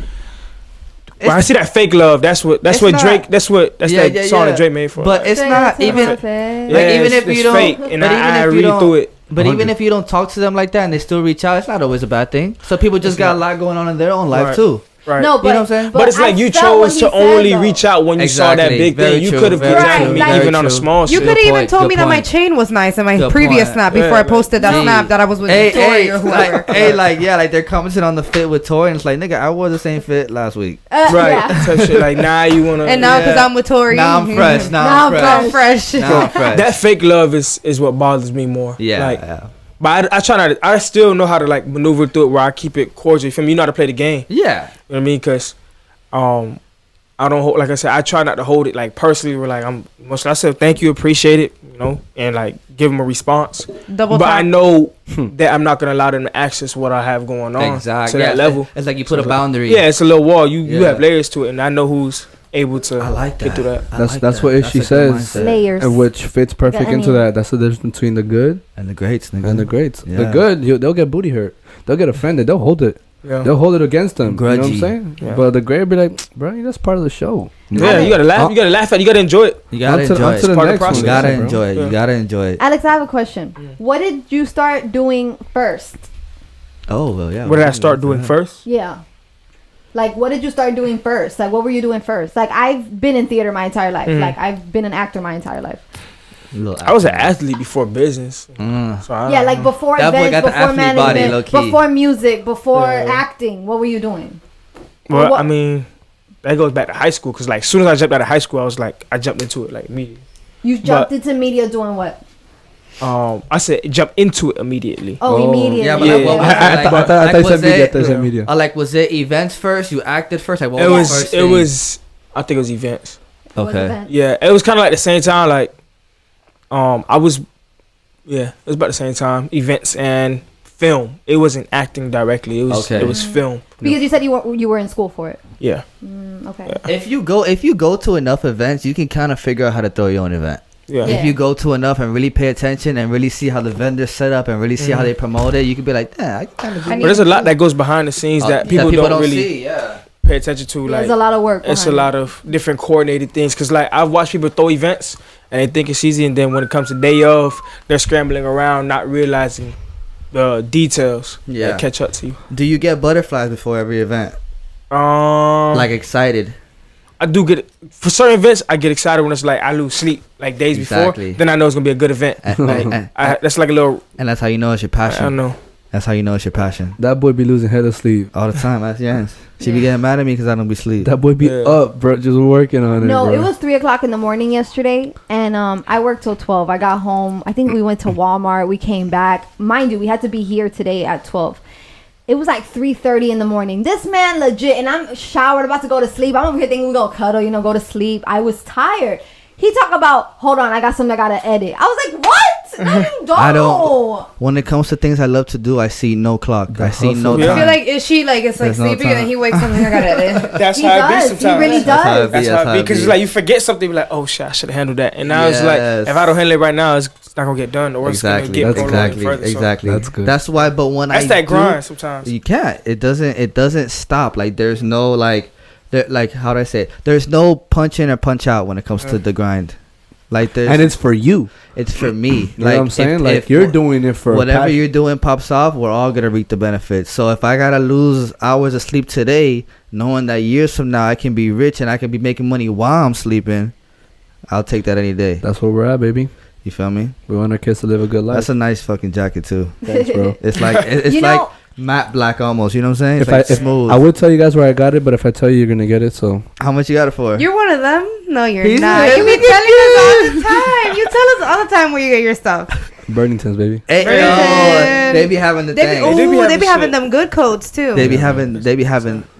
Speaker 6: when I see that fake love, that's what
Speaker 4: it's
Speaker 6: Drake.
Speaker 4: not-
Speaker 6: That's that song that Drake made for.
Speaker 4: But it's not even.
Speaker 6: Yeah,
Speaker 4: like, even if
Speaker 6: it's
Speaker 4: you don't-
Speaker 6: fake, and
Speaker 4: but even
Speaker 6: I
Speaker 4: if you
Speaker 6: read
Speaker 4: don't-
Speaker 6: through it.
Speaker 4: But even if you don't talk to them like that and they still reach out, it's not always a bad thing. So people just
Speaker 6: It's
Speaker 4: got
Speaker 6: not.
Speaker 4: a lot going on in their own life
Speaker 6: Right.
Speaker 4: too.
Speaker 6: Right.
Speaker 5: No,
Speaker 4: You know what I'm saying?
Speaker 6: But it's like
Speaker 5: I
Speaker 6: you
Speaker 5: felt what
Speaker 6: chose
Speaker 5: he
Speaker 6: to
Speaker 5: said,
Speaker 6: only
Speaker 5: though.
Speaker 6: reach out when you saw that
Speaker 4: Exactly.
Speaker 6: big
Speaker 4: Very
Speaker 6: thing. You
Speaker 4: true,
Speaker 6: could have
Speaker 4: very
Speaker 6: reached out
Speaker 3: true,
Speaker 6: to me
Speaker 3: very
Speaker 6: even on a
Speaker 4: true.
Speaker 6: small
Speaker 3: You
Speaker 6: shit.
Speaker 3: could even
Speaker 4: point,
Speaker 3: told
Speaker 4: good
Speaker 3: me that my
Speaker 4: point.
Speaker 3: chain was nice in my
Speaker 4: Good
Speaker 3: previous
Speaker 4: point.
Speaker 3: snap before
Speaker 6: Yeah,
Speaker 3: I posted that
Speaker 4: like-
Speaker 3: snap that I was with
Speaker 4: Hey,
Speaker 3: Tori or whoever.
Speaker 4: like, hey, like, yeah, like they're commenting on the fit with Tori, and it's like, nigga, I wore the same fit last week.
Speaker 6: Right.
Speaker 5: Yeah.
Speaker 6: Type shit. Like now you wanna.
Speaker 3: And now because
Speaker 4: Yeah.
Speaker 3: I'm with Tori,
Speaker 4: Now I'm fresh. Now
Speaker 5: Now
Speaker 4: I'm
Speaker 5: I'm
Speaker 4: fresh.
Speaker 3: fresh.
Speaker 4: Now I'm fresh.
Speaker 6: that fake love is what bothers me more.
Speaker 4: Yeah.
Speaker 6: Like,
Speaker 4: yeah.
Speaker 6: but I try not. I still know how to like maneuver through it where I keep it cordial. You feel me? You know how to play the game.
Speaker 4: Yeah.
Speaker 6: You know what I mean? Because, I don't hold, like I said, I try not to hold it like personally. Where like I said thank you, appreciate it, you know, and like give them a response.
Speaker 3: Double
Speaker 6: But
Speaker 3: tap.
Speaker 6: I know that I'm not gonna allow them to access what I have going on
Speaker 4: Exactly.
Speaker 6: to
Speaker 4: Yeah,
Speaker 6: that level.
Speaker 4: It's like you put a boundary.
Speaker 6: Yeah, it's a little wall. You
Speaker 4: Yeah.
Speaker 6: have layers to it, and I know who's able to
Speaker 4: I like that.
Speaker 6: get through that.
Speaker 4: I
Speaker 2: That's-
Speaker 4: like
Speaker 2: that's
Speaker 4: that.
Speaker 2: what
Speaker 4: That's
Speaker 2: Ishy
Speaker 4: a good
Speaker 2: says.
Speaker 4: mindset.
Speaker 5: Layers.
Speaker 2: And which fits perfect
Speaker 5: Got
Speaker 2: into
Speaker 5: any-
Speaker 2: that. That's the difference between the good
Speaker 4: And the greats, nigga.
Speaker 2: and the greats. The
Speaker 4: Yeah.
Speaker 2: good, they'll get booty hurt. They'll get offended. They'll hold it.
Speaker 6: Yeah,
Speaker 2: They'll hold it against them. You know what I'm
Speaker 4: Grudgy.
Speaker 2: saying?
Speaker 6: Yeah.
Speaker 2: But the great will be like, bro, that's part of the show.
Speaker 6: yeah. You gotta laugh. You gotta laugh at. It. You gotta enjoy it.
Speaker 4: You gotta
Speaker 2: On to
Speaker 4: enjoy
Speaker 2: the
Speaker 4: it.
Speaker 6: part of the
Speaker 2: next
Speaker 6: process.
Speaker 4: You
Speaker 2: one,
Speaker 4: gotta
Speaker 2: bro.
Speaker 4: enjoy it.
Speaker 6: Yeah.
Speaker 4: You gotta enjoy it.
Speaker 5: Alex, I have a question. What did you start doing first?
Speaker 4: Oh, well, yeah.
Speaker 6: What did I start doing first?
Speaker 5: Yeah. Like, what did you start doing first? Like, what were you doing first? Like, I've been in theater my entire life.
Speaker 6: Mhm.
Speaker 5: Like, I've been an actor my entire life.
Speaker 6: I was an athlete before business. So I
Speaker 5: Yeah,
Speaker 6: don't
Speaker 5: like
Speaker 6: know.
Speaker 5: before
Speaker 4: That boy
Speaker 5: events,
Speaker 4: got the
Speaker 5: before
Speaker 4: athlete body,
Speaker 5: management,
Speaker 4: low-key.
Speaker 5: before music, before
Speaker 6: Yeah.
Speaker 5: acting. What were you doing?
Speaker 6: Well,
Speaker 5: what-
Speaker 6: I mean, that goes back to high school. Cause like, as soon as I jumped out of high school, I jumped into it like immediately.
Speaker 5: You jumped into media doing what?
Speaker 6: I said jump into it immediately.
Speaker 5: Oh, immediately.
Speaker 4: Yeah, but
Speaker 6: Yeah.
Speaker 4: like, what was
Speaker 2: I
Speaker 4: it? Like,
Speaker 2: thought you
Speaker 4: like,
Speaker 2: said
Speaker 4: was
Speaker 2: media. I
Speaker 4: it-
Speaker 2: thought you said media.
Speaker 4: like, was it events first? You acted first? Like, what
Speaker 6: It
Speaker 4: was
Speaker 6: was.
Speaker 4: the first
Speaker 6: It
Speaker 4: thing?
Speaker 6: was. I think it was events.
Speaker 5: What
Speaker 4: Okay.
Speaker 5: event?
Speaker 6: Yeah, it was kind of like the same time. Like, I was. Yeah, it was about the same time. Events and film. It wasn't acting directly. It was.
Speaker 4: Okay.
Speaker 6: It was film.
Speaker 5: Because you said you were in school for it.
Speaker 6: Yeah.
Speaker 5: Okay.
Speaker 6: Yeah.
Speaker 4: If you go to enough events, you can kind of figure out how to throw your own event.
Speaker 6: Yeah.
Speaker 5: Yeah.
Speaker 4: If you go to enough and really pay attention and really see how the vendors set up and really see how they promote it, you could be like, yeah, I kind of do.
Speaker 3: I
Speaker 6: But there's a lot that goes behind the scenes that people don't really
Speaker 4: see. Yeah.
Speaker 6: pay attention to. Like,
Speaker 5: There's a lot of work.
Speaker 6: it's a
Speaker 5: behind
Speaker 6: lot of different coordinated things. Cause like I've watched people throw events and they think it's easy, and then when it comes to day of, they're scrambling around, not realizing the details
Speaker 4: Yeah.
Speaker 6: that catch up to you.
Speaker 4: Do you get butterflies before every event? Like excited?
Speaker 6: I do get for certain events. I get excited when it's like I lose sleep like days
Speaker 4: Exactly.
Speaker 6: before. Then I know it's gonna be a good event. Like that's like a little.
Speaker 4: And that's how you know it's your
Speaker 6: I
Speaker 4: passion.
Speaker 6: don't know.
Speaker 4: That's how you know it's your passion.
Speaker 2: That boy be losing head of sleep.
Speaker 4: All the time. That's Yanz. She be getting mad at me because I don't be sleep.
Speaker 2: That boy be
Speaker 6: Yeah.
Speaker 2: up, bro, just working on it.
Speaker 5: No,
Speaker 2: bro.
Speaker 5: it was 3:00 in the morning yesterday, and I worked till 12. I got home. I think we went to Walmart. We came back. Mind you, we had to be here today at 12. It was like 3:30 in the morning. This man legit, and I'm showered, about to go to sleep. I'm over here thinking we're gonna cuddle, go to sleep. I was tired. He talk about, hold on, I got something I gotta edit. I was like, what? No, you don't.
Speaker 4: I don't. When it comes to things I love to do, I see no clock. I see no
Speaker 2: hustle.
Speaker 3: I
Speaker 4: time.
Speaker 3: feel like Ishy like it's like
Speaker 4: There's no
Speaker 3: sleeping and then
Speaker 4: time.
Speaker 3: he wakes up and I gotta edit.
Speaker 6: That's
Speaker 5: He
Speaker 6: how it be
Speaker 5: does.
Speaker 6: sometimes.
Speaker 5: He really
Speaker 4: That's how it
Speaker 5: does.
Speaker 4: be.
Speaker 6: That's how it be. Because
Speaker 4: be.
Speaker 6: it's like you forget something, be like, oh shit, I should have handled that. And now it's like,
Speaker 4: Yes.
Speaker 6: if I don't handle it right now, it's not gonna get done, or
Speaker 4: Exactly.
Speaker 6: it's gonna
Speaker 2: That's
Speaker 6: get
Speaker 4: Exactly.
Speaker 6: further. So
Speaker 4: Exactly.
Speaker 2: That's good.
Speaker 4: That's why. But when
Speaker 6: that's
Speaker 4: I
Speaker 6: that
Speaker 4: do-
Speaker 6: grind sometimes.
Speaker 4: You can't. It doesn't stop. Like there's no like how do I say it? There's no punch in or punch out when it comes to the grind. Like this,
Speaker 2: and it's for you.
Speaker 4: it's for me.
Speaker 2: You know what I'm saying? Like
Speaker 4: if
Speaker 2: you're doing it for
Speaker 4: whatever
Speaker 2: passion.
Speaker 4: you're doing pops off, we're all gonna reap the benefits. So if I gotta lose hours of sleep today, knowing that years from now I can be rich and I can be making money while I'm sleeping, I'll take that any day.
Speaker 2: That's where we're at, baby.
Speaker 4: You feel me?
Speaker 2: We want our kids to live a good life.
Speaker 4: That's a nice fucking jacket too.
Speaker 2: Thanks, bro.
Speaker 4: It's like it's
Speaker 5: You
Speaker 4: like
Speaker 5: know-
Speaker 4: matte black almost. You know what I'm saying? It's like smooth.
Speaker 2: I would tell you guys where I got it, but if I tell you, you're gonna get it. So
Speaker 4: How much you got it for?
Speaker 3: You're one of them? No, you're
Speaker 4: He's
Speaker 3: not.
Speaker 4: like,
Speaker 3: You be
Speaker 4: look at
Speaker 3: telling us all the time. You tell us all the time where you get your stuff.
Speaker 2: Burlington's, baby.
Speaker 4: Hey,
Speaker 3: Burlington.
Speaker 4: they be having the
Speaker 3: They
Speaker 4: thing.
Speaker 3: be,
Speaker 6: They be
Speaker 3: ooh, they
Speaker 6: having
Speaker 3: be having
Speaker 6: shit.
Speaker 3: them good coats too.
Speaker 4: They be having,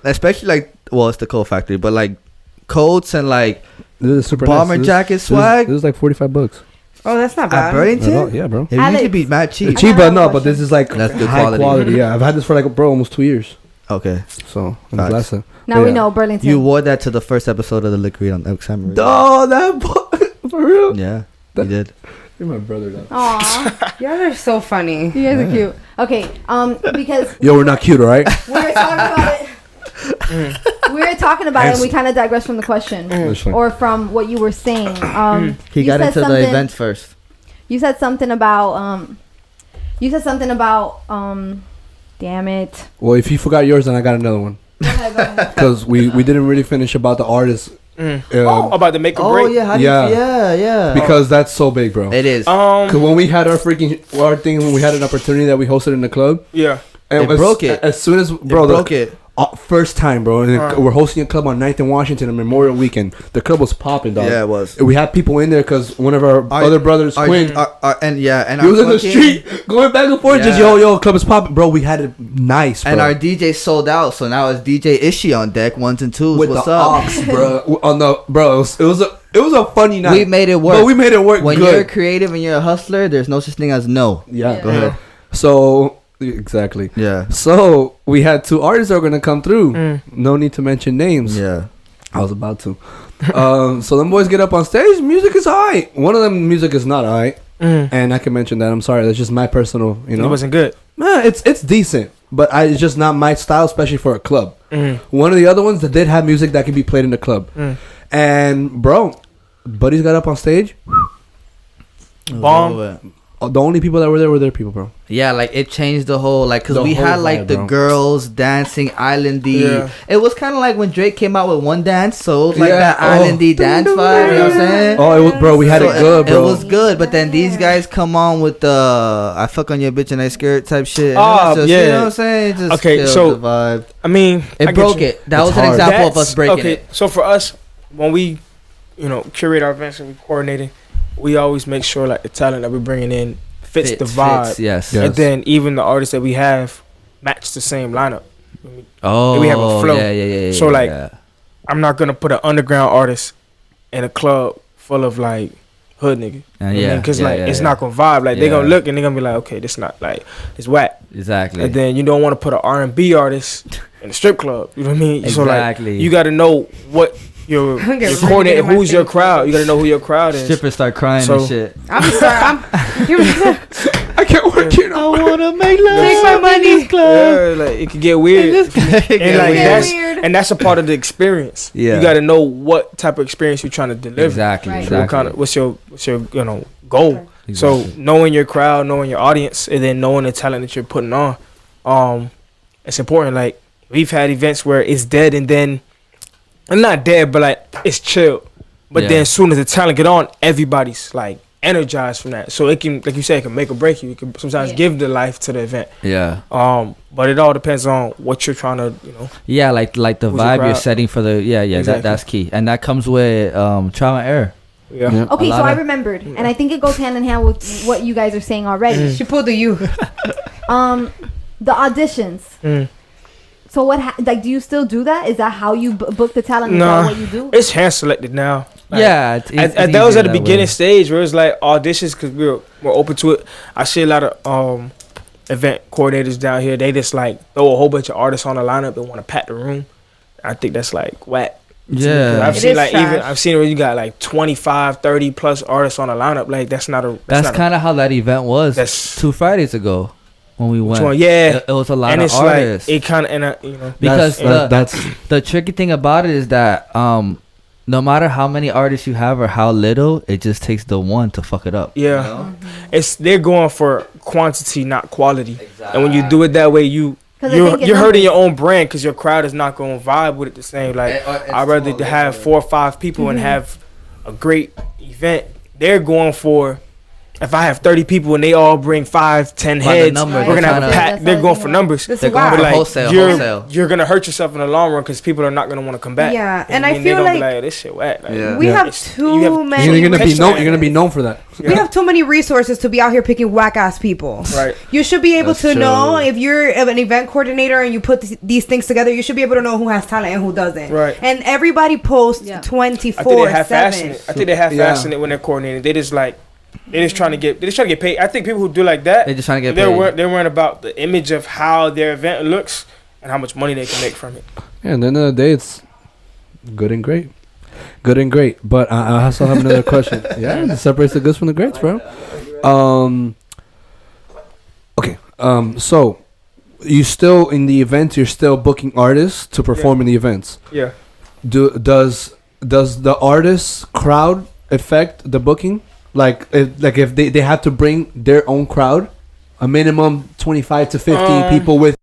Speaker 4: especially like, well, it's the coat factory, but like coats and like
Speaker 2: This is super
Speaker 4: bomber
Speaker 2: nice.
Speaker 4: jacket swag
Speaker 2: This is like $45.
Speaker 3: Oh, that's not
Speaker 4: at
Speaker 3: bad.
Speaker 4: Burlington.
Speaker 2: Yeah, bro.
Speaker 4: It used to be mad cheap.
Speaker 2: It's cheap, but no, but this is like
Speaker 4: That's good
Speaker 2: high
Speaker 4: quality.
Speaker 2: quality. Yeah, I've had this for like almost 2 years.
Speaker 4: Okay,
Speaker 2: So I'm
Speaker 4: Facts.
Speaker 2: blessed.
Speaker 5: Now we
Speaker 2: Yeah.
Speaker 5: know Burlington.
Speaker 4: you wore that to the first episode of the Lick Read on Xamarin.
Speaker 2: Oh, that for real.
Speaker 4: Yeah, you did.
Speaker 2: You're my brother, though.
Speaker 5: Aw,
Speaker 3: Y'all are so funny.
Speaker 5: you guys are cute. Okay, because
Speaker 2: Yo, we're not cute, all right?
Speaker 5: we were talking about it. We were talking about it, and we kind of digressed from the question,
Speaker 2: That's fine.
Speaker 5: or from what you were saying.
Speaker 4: He
Speaker 5: you
Speaker 4: got
Speaker 5: said
Speaker 4: into the
Speaker 5: something-
Speaker 4: event first.
Speaker 5: You said something about damn it.
Speaker 2: Well, if you forgot yours, then I got another one.
Speaker 5: Go ahead.
Speaker 2: Because we didn't really finish about the artist.
Speaker 6: About the make or
Speaker 4: Oh
Speaker 6: break.
Speaker 4: yeah, how do
Speaker 2: Yeah.
Speaker 4: yeah.
Speaker 2: Because that's so big, bro.
Speaker 4: It is.
Speaker 2: Because when we had our thing, when we had an opportunity that we hosted in the club,
Speaker 6: Yeah.
Speaker 2: and
Speaker 4: It broke it.
Speaker 2: As soon as, bro,
Speaker 4: broke it.
Speaker 2: First time, bro. And we're hosting a club on 9th and Washington on Memorial Weekend. The club was popping, dog.
Speaker 4: Yeah, it was.
Speaker 2: We had people in there because one of our other brothers, Quinn,
Speaker 4: and
Speaker 2: he
Speaker 4: our
Speaker 2: was in the
Speaker 4: fucking-
Speaker 2: street going back and forth. Just
Speaker 4: Yeah.
Speaker 2: yo, club is popping, bro. We had it nice, bro.
Speaker 4: And our DJ sold out, so now it's DJ Ishy on deck, 1s and 2s.
Speaker 2: with
Speaker 4: What's
Speaker 2: the
Speaker 4: up?
Speaker 2: aux, bro. On the bro, it was a funny night.
Speaker 4: We made it work.
Speaker 2: But we made it work
Speaker 4: When
Speaker 2: good.
Speaker 4: you're creative and you're a hustler, there's no such thing as no.
Speaker 2: Yeah.
Speaker 4: Go ahead.
Speaker 2: So exactly.
Speaker 4: Yeah.
Speaker 2: So we had two artists that were gonna come through. No need to mention names.
Speaker 4: Yeah.
Speaker 2: I was about to. So them boys get up on stage. Music is alright. One of them music is not alright, and I can mention that. I'm sorry. That's just my personal. You know,
Speaker 6: It wasn't good.
Speaker 2: it's decent, but it's just not my style, especially for a club. One of the other ones that did have music that could be played in the club, and bro, buddies got up on stage.
Speaker 6: Bomb.
Speaker 2: The only people that were there people, bro.
Speaker 4: Yeah, like it changed the whole because
Speaker 2: The
Speaker 4: we
Speaker 2: whole
Speaker 4: had like
Speaker 2: vibe,
Speaker 4: the
Speaker 2: bro.
Speaker 4: girls dancing islandy.
Speaker 6: Yeah.
Speaker 4: It was kind of like when Drake came out with One Dance, so it was like
Speaker 2: Yeah.
Speaker 4: that
Speaker 2: Oh.
Speaker 4: islandy dance vibe. You know what I'm saying?
Speaker 2: Oh, it was, bro. We had
Speaker 4: So
Speaker 2: it good, bro.
Speaker 4: It was good, but then these guys come on with the "I fuck on your bitch and I scared" type shit. And
Speaker 6: Oh,
Speaker 4: it was just,
Speaker 6: yeah.
Speaker 4: You know what I'm saying? It just
Speaker 6: Okay,
Speaker 4: killed
Speaker 6: so-
Speaker 4: the vibe.
Speaker 6: I mean, I
Speaker 4: It
Speaker 6: get
Speaker 4: broke
Speaker 6: you.
Speaker 4: it. That
Speaker 2: It's
Speaker 4: was an
Speaker 2: hard.
Speaker 4: example of
Speaker 6: That's-
Speaker 4: us breaking
Speaker 6: okay,
Speaker 4: it.
Speaker 6: so for us, when we, curate our events and we coordinating, we always make sure like the talent that we're bringing in fits the vibe.
Speaker 4: Yes.
Speaker 2: Yeah.
Speaker 6: And then even the artists that we have match the same lineup.
Speaker 4: Oh,
Speaker 6: we have a flow.
Speaker 4: Yeah.
Speaker 6: So, like,
Speaker 4: yeah.
Speaker 6: I'm not gonna put an underground artist in a club full of like hood nigga. Because it's not gonna vibe. Like they
Speaker 4: Yeah.
Speaker 6: gonna look and they gonna be like, okay, this not like it's whack.
Speaker 4: exactly.
Speaker 6: And then you don't want to put an R&B artist in a strip club. You know what I mean? So like
Speaker 4: Exactly.
Speaker 6: you got to know what your
Speaker 3: Get really
Speaker 6: coordinating.
Speaker 3: in my
Speaker 6: Who's your
Speaker 3: face.
Speaker 6: crowd? You got to know who your crowd is.
Speaker 4: Strippers start crying
Speaker 6: So-
Speaker 4: and shit.
Speaker 3: I'm sorry.
Speaker 2: I can't work here.
Speaker 4: I wanna make love.
Speaker 3: Take my money.
Speaker 6: Yeah, like it could get weird. And like
Speaker 5: Get
Speaker 6: that's
Speaker 5: weird.
Speaker 6: and that's a part of the experience.
Speaker 4: Yeah.
Speaker 6: You got to know what type of experience you're trying to deliver.
Speaker 4: Exactly.
Speaker 5: Right.
Speaker 6: So what kind of what's your goal? So
Speaker 4: Exactly.
Speaker 6: knowing your crowd, knowing your audience, and then knowing the talent that you're putting on, it's important. Like we've had events where it's dead, and then not dead, but like it's chill. But
Speaker 4: Yeah.
Speaker 6: then as soon as the talent get on, everybody's like energized from that. So it can, like you said, it can make or break you. It can sometimes
Speaker 5: Yeah.
Speaker 6: give the life to the event.
Speaker 4: Yeah.
Speaker 6: But it all depends on what you're trying to,
Speaker 4: Yeah, like the
Speaker 6: Who's your
Speaker 4: vibe you're
Speaker 6: crowd?
Speaker 4: setting for the
Speaker 6: Exactly.
Speaker 4: that's key, and that comes with trial and error.
Speaker 6: Yeah.
Speaker 2: Yeah.
Speaker 5: Okay,
Speaker 4: A
Speaker 5: so
Speaker 4: lot
Speaker 5: I
Speaker 4: of-
Speaker 5: remembered, and I think it goes hand in hand with what you guys are saying already.
Speaker 3: She pulled a you.
Speaker 5: The auditions.
Speaker 6: Mm.
Speaker 5: So what? Do you still do that? Is that how you book the talent? Is
Speaker 6: Nah.
Speaker 5: that what you do?
Speaker 6: It's hand selected now. Like,
Speaker 4: Yeah, it's
Speaker 6: that was
Speaker 4: easier
Speaker 6: at the
Speaker 4: that
Speaker 6: beginning
Speaker 4: way.
Speaker 6: stage where it's like auditions because we were more open to it. I see a lot of event coordinators down here. They just like throw a whole bunch of artists on the lineup and want to pack the room. I think that's like whack. 'Cause
Speaker 4: Yeah,
Speaker 6: I've
Speaker 3: It
Speaker 6: seen
Speaker 3: is
Speaker 6: like
Speaker 3: trash.
Speaker 6: I've seen where you got like 25, 30 plus artists on the lineup. Like that's not a
Speaker 4: that's kind of how that event was
Speaker 6: That's
Speaker 4: 2 Fridays ago when we went.
Speaker 6: one. Yeah,
Speaker 4: It was a lot
Speaker 6: and
Speaker 4: of
Speaker 6: it's
Speaker 4: artists.
Speaker 6: like it kind of
Speaker 4: because
Speaker 2: that's
Speaker 4: the tricky thing about it is that no matter how many artists you have or how little, it just takes the one to fuck it up.
Speaker 6: Yeah,
Speaker 4: you know?
Speaker 6: they're going for quantity, not quality. And when you do it that way, you're
Speaker 5: numbers.
Speaker 6: hurting your own brand because your crowd is not going to vibe with it the same. Like I'd rather to have 4 or 5 people and have a great event. They're going for. If I have 30 people and they all bring 5, 10 heads,
Speaker 4: numbers,
Speaker 6: we're gonna have a
Speaker 4: they're
Speaker 6: pack. They're going for numbers.
Speaker 3: This
Speaker 4: They're
Speaker 3: is
Speaker 4: going
Speaker 3: why.
Speaker 4: for
Speaker 6: Like,
Speaker 4: wholesale.
Speaker 6: You're gonna hurt yourself in the long run because people are not gonna want to come back.
Speaker 3: Yeah, and I
Speaker 6: then
Speaker 3: feel
Speaker 6: they gonna
Speaker 3: like
Speaker 6: be this shit whack. Like,
Speaker 4: Yeah.
Speaker 3: we
Speaker 2: Yeah.
Speaker 3: have
Speaker 6: It's-
Speaker 3: too
Speaker 6: you have-
Speaker 3: many.
Speaker 2: You're gonna be known.
Speaker 6: Catch
Speaker 2: You're gonna be known for that.
Speaker 3: We have too many resources to be out here picking whack ass people.
Speaker 6: Right.
Speaker 3: You should be able
Speaker 4: That's
Speaker 3: to
Speaker 4: true.
Speaker 3: know if you're an event coordinator and you put these things together. You should be able to know who has talent and who doesn't.
Speaker 6: Right.
Speaker 3: And everybody posts
Speaker 5: Yeah.
Speaker 6: I think they
Speaker 3: 24/7.
Speaker 6: half-assing it. I think they half-assing it when they're coordinating. They just trying to get paid. I think people who do like that,
Speaker 4: They're just trying to get
Speaker 6: they're
Speaker 4: paid.
Speaker 6: they're worrying about the image of how their event looks and how much money they can make from it.
Speaker 2: Yeah, and at the end of the day, it's good and great. Good and great. But I also have another question. Yeah, it separates the goods from the greats, bro. Okay. So you still in the events? You're still booking artists to perform in the events.
Speaker 6: Yeah.
Speaker 2: Does the artist crowd affect the booking? Like if they have to bring their own crowd, a minimum 25 to 50 people with.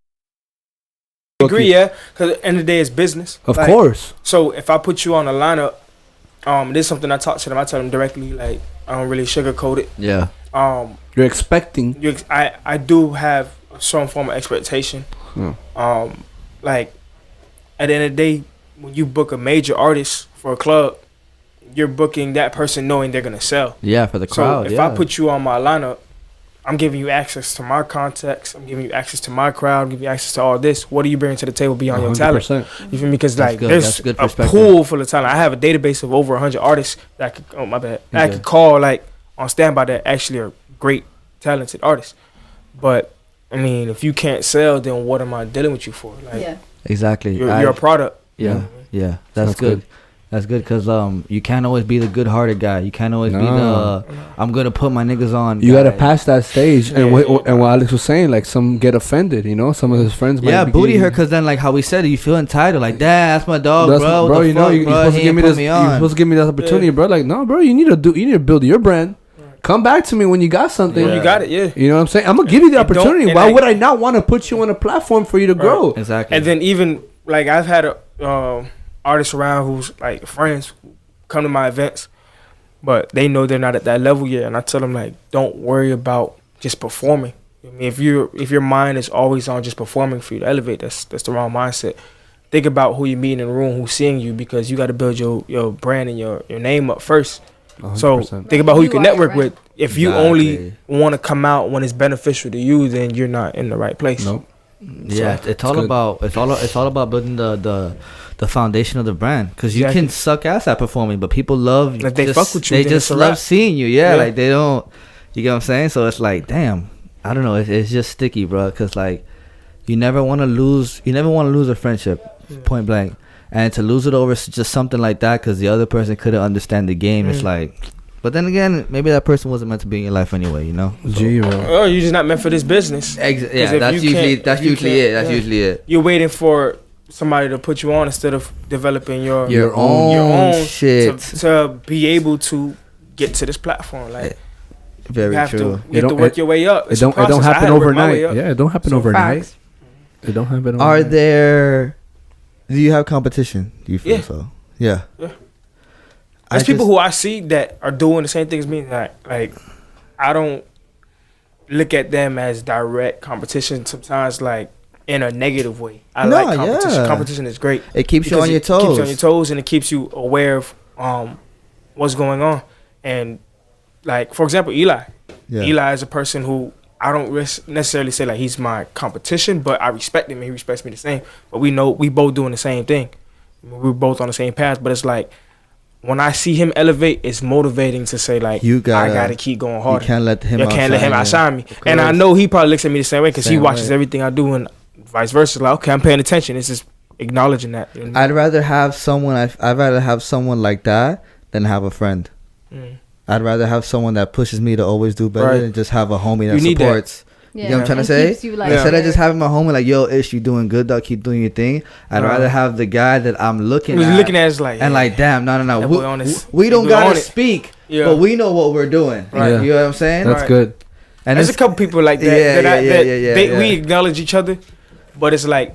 Speaker 6: I agree, yeah. Because at the end of the day, it's business.
Speaker 2: Of
Speaker 6: Like,
Speaker 2: course.
Speaker 6: So if I put you on a lineup, this is something I talk to them. I tell them directly, like I don't really sugarcoat it.
Speaker 4: Yeah.
Speaker 2: You're expecting.
Speaker 6: I do have some form of expectation. Like at the end of the day, when you book a major artist for a club, you're booking that person knowing they're gonna sell.
Speaker 4: Yeah, for the crowd.
Speaker 6: So if I put you on my lineup, I'm giving you access to my contacts. I'm giving you access to my crowd. I'm giving you access to all this. What are you bringing to the table beyond your talent?
Speaker 2: 100%.
Speaker 6: You feel me? Because
Speaker 4: That's
Speaker 6: like
Speaker 4: good.
Speaker 6: there's
Speaker 4: That's good
Speaker 6: a
Speaker 4: perspective.
Speaker 6: pool full of talent. I have a database of over 100 artists that I could. Oh my bad. That I
Speaker 4: Okay.
Speaker 6: could call like on standby that actually are great, talented artists. But I mean, if you can't sell, then what am I dealing with you for? Like,
Speaker 5: Yeah.
Speaker 4: Exactly.
Speaker 6: you're a product.
Speaker 4: Yeah. Yeah. That's
Speaker 2: That's
Speaker 4: good.
Speaker 2: good.
Speaker 4: That's good because you can't always be the good-hearted guy. You can't always be
Speaker 2: No.
Speaker 4: the I'm gonna put my niggas on.
Speaker 2: You gotta
Speaker 4: guy.
Speaker 2: pass that stage, and what Alex was saying, like some get offended, some of his friends.
Speaker 4: Yeah,
Speaker 2: might be
Speaker 4: booty
Speaker 2: getting-
Speaker 4: her because then like how we said it, you feel entitled. Like, damn, that's my dog,
Speaker 2: That's-
Speaker 4: bro. What
Speaker 2: bro,
Speaker 4: the
Speaker 2: you know,
Speaker 4: fuck,
Speaker 2: you're
Speaker 4: bro?
Speaker 2: supposed to
Speaker 4: He
Speaker 2: give
Speaker 4: ain't
Speaker 2: me
Speaker 4: put
Speaker 2: this.
Speaker 4: me
Speaker 2: You're
Speaker 4: on.
Speaker 2: supposed to give me that opportunity, bro. Like, no, bro, you need to build your brand. Come back to me when you got something.
Speaker 6: When you got it, yeah.
Speaker 2: You know what I'm saying? I'm gonna give you the
Speaker 6: And don't-
Speaker 2: opportunity.
Speaker 6: and
Speaker 2: Why
Speaker 6: I-
Speaker 2: would I not want to put you on a platform for you to grow?
Speaker 4: Exactly.
Speaker 6: And then even like I've had artists around who's like friends who come to my events, but they know they're not at that level yet, and I tell them like, don't worry about just performing. I mean, if your mind is always on just performing for you to elevate, that's the wrong mindset. Think about who you meet in the room, who's seeing you, because you got to build your brand and your name up first.
Speaker 2: 100%.
Speaker 6: So think about who you
Speaker 5: You
Speaker 6: can
Speaker 5: are your
Speaker 6: network
Speaker 5: brand.
Speaker 6: with. If you only
Speaker 4: Exactly.
Speaker 6: want to come out when it's beneficial to you, then you're not in the right place.
Speaker 2: Nope.
Speaker 4: Yeah, it's all
Speaker 2: good.
Speaker 4: about it's all about building the foundation of the brand because you
Speaker 6: Exactly.
Speaker 4: can suck ass at performing, but people love
Speaker 6: If they
Speaker 4: just-
Speaker 6: fuck with you,
Speaker 4: They
Speaker 6: then
Speaker 4: just
Speaker 6: it's a
Speaker 4: love
Speaker 6: wrap.
Speaker 4: seeing you. Yeah,
Speaker 6: Yeah.
Speaker 4: like they don't. You get what I'm saying? So it's like, damn, I don't know. It's just sticky, bro. Because like you never want to lose. You never want to lose a friendship, point blank. And to lose it over just something like that because the other person couldn't understand the game, it's like. But then again, maybe that person wasn't meant to be in your life anyway, you know. So-
Speaker 2: Gee, bro.
Speaker 6: Oh, you're just not meant for this business.
Speaker 4: Yeah,
Speaker 6: if
Speaker 4: that's
Speaker 6: you
Speaker 4: usually
Speaker 6: can't- if you can't-
Speaker 4: it. That's
Speaker 6: yeah.
Speaker 4: usually it.
Speaker 6: You're waiting for somebody to put you on instead of developing your
Speaker 4: own shit.
Speaker 6: to be able to get to this platform. Like
Speaker 4: Very
Speaker 6: you have
Speaker 4: true.
Speaker 6: to,
Speaker 2: It
Speaker 6: you have to
Speaker 2: don't-
Speaker 6: work your way up.
Speaker 2: It
Speaker 6: It's a
Speaker 2: don't
Speaker 6: process. I had
Speaker 2: happen
Speaker 6: to work my
Speaker 2: overnight.
Speaker 6: way up.
Speaker 2: Yeah, it don't happen
Speaker 6: So
Speaker 2: overnight.
Speaker 3: Facts.
Speaker 2: It don't happen
Speaker 4: Are
Speaker 2: overnight.
Speaker 4: there? Do you have competition? Do you feel
Speaker 6: Yeah.
Speaker 4: so? Yeah.
Speaker 6: Yeah. There's people who I see that are doing the same thing as me. Like I don't look at them as direct competition. Sometimes like in a negative way. I
Speaker 4: No,
Speaker 6: like competition.
Speaker 4: yeah.
Speaker 6: Competition is great.
Speaker 4: It keeps you
Speaker 6: because
Speaker 4: on your
Speaker 6: it keeps you on your
Speaker 4: toes.
Speaker 6: toes and it keeps you aware of what's going on. And like for example, Eli.
Speaker 4: Yeah.
Speaker 6: Eli is a person who I don't necessarily say like he's my competition, but I respect him and he respects me the same. But we know we both doing the same thing. We're both on the same path. But it's like when I see him elevate, it's motivating to say like
Speaker 4: You gotta-
Speaker 6: I gotta keep going
Speaker 4: You
Speaker 6: harder.
Speaker 4: can't let him.
Speaker 6: You can't let him
Speaker 4: outshine
Speaker 6: outshine me.
Speaker 4: Of
Speaker 6: And I
Speaker 4: course.
Speaker 6: know he probably looks at me the same way because he
Speaker 4: Same
Speaker 6: watches
Speaker 4: way.
Speaker 6: everything I do and vice versa. Like okay, I'm paying attention. It's just acknowledging that. You know?
Speaker 4: I'd rather have someone. I'd rather have someone like that than have a friend.
Speaker 6: Mm.
Speaker 4: I'd rather have someone that pushes me to always do better
Speaker 6: Right.
Speaker 4: than just have a homie that
Speaker 6: You need that.
Speaker 4: supports. You know what I'm trying to
Speaker 5: And
Speaker 4: say?
Speaker 5: keeps you, like,
Speaker 4: Instead of just having my homie like, yo, Ish, you doing good, dog, keep doing your thing. I'd rather have the guy that I'm looking at.
Speaker 6: Looking at us like,
Speaker 4: and like, damn, no.
Speaker 6: That boy on his-
Speaker 4: We don't
Speaker 6: he on
Speaker 4: gotta
Speaker 6: it.
Speaker 4: speak,
Speaker 6: Yeah.
Speaker 4: but we know what we're doing.
Speaker 6: Right.
Speaker 2: Yeah.
Speaker 4: You know what I'm saying?
Speaker 2: That's
Speaker 6: Right.
Speaker 2: good.
Speaker 4: And
Speaker 6: there's a
Speaker 4: it's
Speaker 6: couple people like that.
Speaker 4: Yeah.
Speaker 6: We acknowledge each other, but it's like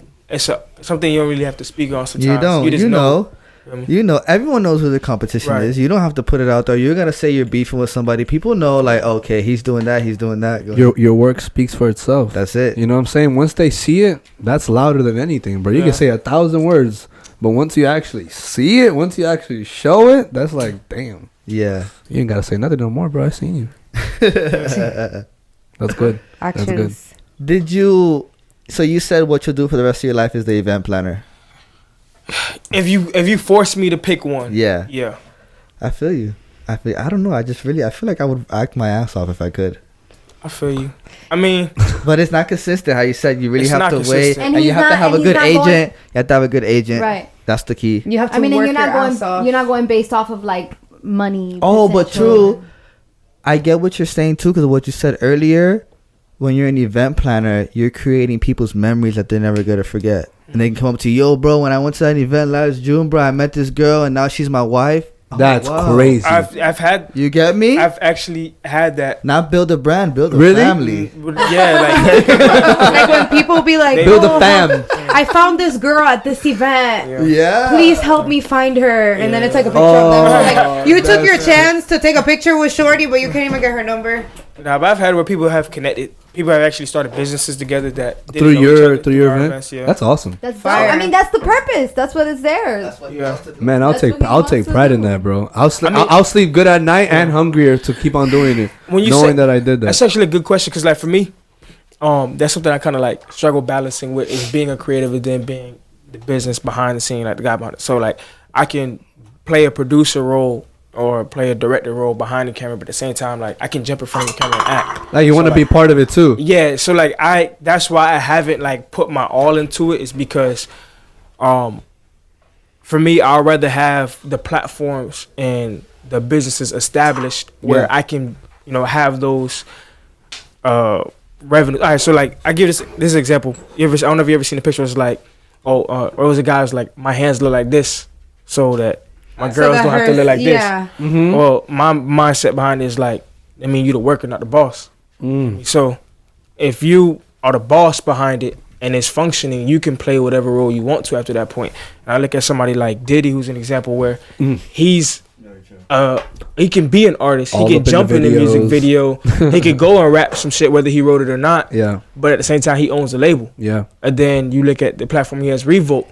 Speaker 6: something you don't really have to speak on sometimes.
Speaker 4: you don't.
Speaker 6: just
Speaker 4: You know.
Speaker 6: I mean,
Speaker 4: You know, everyone knows who the competition
Speaker 6: Right.
Speaker 4: is. You don't have to put it out there. You're gonna say you're beefing with somebody. People know, like, okay, he's doing that. He's doing that. Go ahead.
Speaker 2: Your work speaks for itself.
Speaker 4: That's it.
Speaker 2: You know what I'm saying? Once they see it, that's louder than anything, bro. You
Speaker 6: Yeah.
Speaker 2: can say 1,000 words, but once you actually see it, once you actually show it, that's like, damn.
Speaker 4: Yeah.
Speaker 2: You ain't gotta say nothing no more, bro. I seen you. That's good.
Speaker 3: Actions.
Speaker 2: That's good.
Speaker 4: Did you? So you said what you'll do for the rest of your life is the event planner.
Speaker 6: if you force me to pick one,
Speaker 4: Yeah.
Speaker 6: yeah,
Speaker 4: I feel you. I don't know. I feel like I would act my ass off if I could.
Speaker 6: I feel you. I mean,
Speaker 4: But it's not consistent. How you said you really
Speaker 6: It's
Speaker 4: have
Speaker 6: not
Speaker 4: to wait,
Speaker 6: consistent.
Speaker 4: and,
Speaker 5: And
Speaker 4: you
Speaker 5: he's
Speaker 4: have to
Speaker 5: not-
Speaker 4: have a
Speaker 5: and
Speaker 4: good
Speaker 5: he's not
Speaker 4: agent.
Speaker 5: going-
Speaker 4: You have to have a good agent.
Speaker 5: Right.
Speaker 4: That's the key.
Speaker 3: You have to
Speaker 5: I mean, and
Speaker 3: work
Speaker 5: you're not
Speaker 3: your
Speaker 5: going.
Speaker 3: ass off.
Speaker 5: You're not going based off of like money.
Speaker 4: Oh, but
Speaker 5: potential.
Speaker 4: true. I get what you're saying too, because what you said earlier. When you're an event planner, you're creating people's memories that they're never gonna forget, and they can come up to you, yo, bro. When I went to that event last June, bro, I met this girl, and now she's my wife. Oh,
Speaker 2: That's
Speaker 4: wow.
Speaker 2: crazy.
Speaker 6: I've had.
Speaker 4: You get me?
Speaker 6: I've actually had that.
Speaker 4: Not build a brand, build a
Speaker 2: Really?
Speaker 4: family.
Speaker 6: Yeah, like
Speaker 3: Like when people be like,
Speaker 2: Build a
Speaker 3: "Oh,
Speaker 2: fam."
Speaker 3: I found this girl at this event.
Speaker 6: Yeah.
Speaker 4: Yeah.
Speaker 3: Please help me find her." And then it's like a picture
Speaker 2: Oh,
Speaker 3: of them. Like, you took your chance to take a picture with Shorty, but you can't even get her number.
Speaker 6: Nah, but I've had where people have connected. People have actually started businesses together that didn't
Speaker 2: through
Speaker 6: know each other
Speaker 2: your
Speaker 6: our
Speaker 2: event.
Speaker 6: events, yeah.
Speaker 2: That's awesome,
Speaker 5: That's dope.
Speaker 3: Fire.
Speaker 5: I mean, that's the purpose. That's what it's there.
Speaker 6: Yeah.
Speaker 2: man. I'll
Speaker 5: That's what he
Speaker 2: I'll
Speaker 5: wants
Speaker 2: take
Speaker 5: to
Speaker 2: pride
Speaker 5: do.
Speaker 2: in that, bro. I'll sleep.
Speaker 6: I mean-
Speaker 2: I'll sleep good at night and hungrier to keep on doing it,
Speaker 6: When you
Speaker 2: knowing
Speaker 6: say-
Speaker 2: that I did that.
Speaker 6: That's actually a good question because, like, for me, that's something I kind of like struggle balancing with is being a creative and then being the business behind the scene, like the guy behind it. So, like, I can play a producer role or play a director role behind the camera, but at the same time, like, I can jump in front of the camera and act.
Speaker 2: Like you want to
Speaker 6: So,
Speaker 2: be
Speaker 6: like,
Speaker 2: part of it too.
Speaker 6: Yeah, so like that's why I haven't like put my all into it is because for me I'd rather have the platforms and the businesses established where
Speaker 2: Yeah.
Speaker 6: I can, you know, have those revenue. All right, so like I give this example. I don't know if you ever seen the picture. It's like, or it was a guy who's like, my hands look like this so that my girls don't have to look like
Speaker 3: yeah.
Speaker 2: Mm-hmm.
Speaker 6: Well, my mindset behind it is like, I mean, you the worker, not the boss.
Speaker 2: Mm.
Speaker 6: So if you are the boss behind it and it's functioning, you can play whatever role you want to after that point. And I look at somebody like Diddy, who's an example where he's he can be an artist.
Speaker 2: All
Speaker 6: He
Speaker 2: up
Speaker 6: can
Speaker 2: in
Speaker 6: jump
Speaker 2: the
Speaker 6: in the music
Speaker 2: videos.
Speaker 6: video. He could go and rap some shit whether he wrote it or not.
Speaker 2: Yeah,
Speaker 6: But at the same time, he owns the label.
Speaker 2: yeah.
Speaker 6: And then you look at the platform he has, Revolt.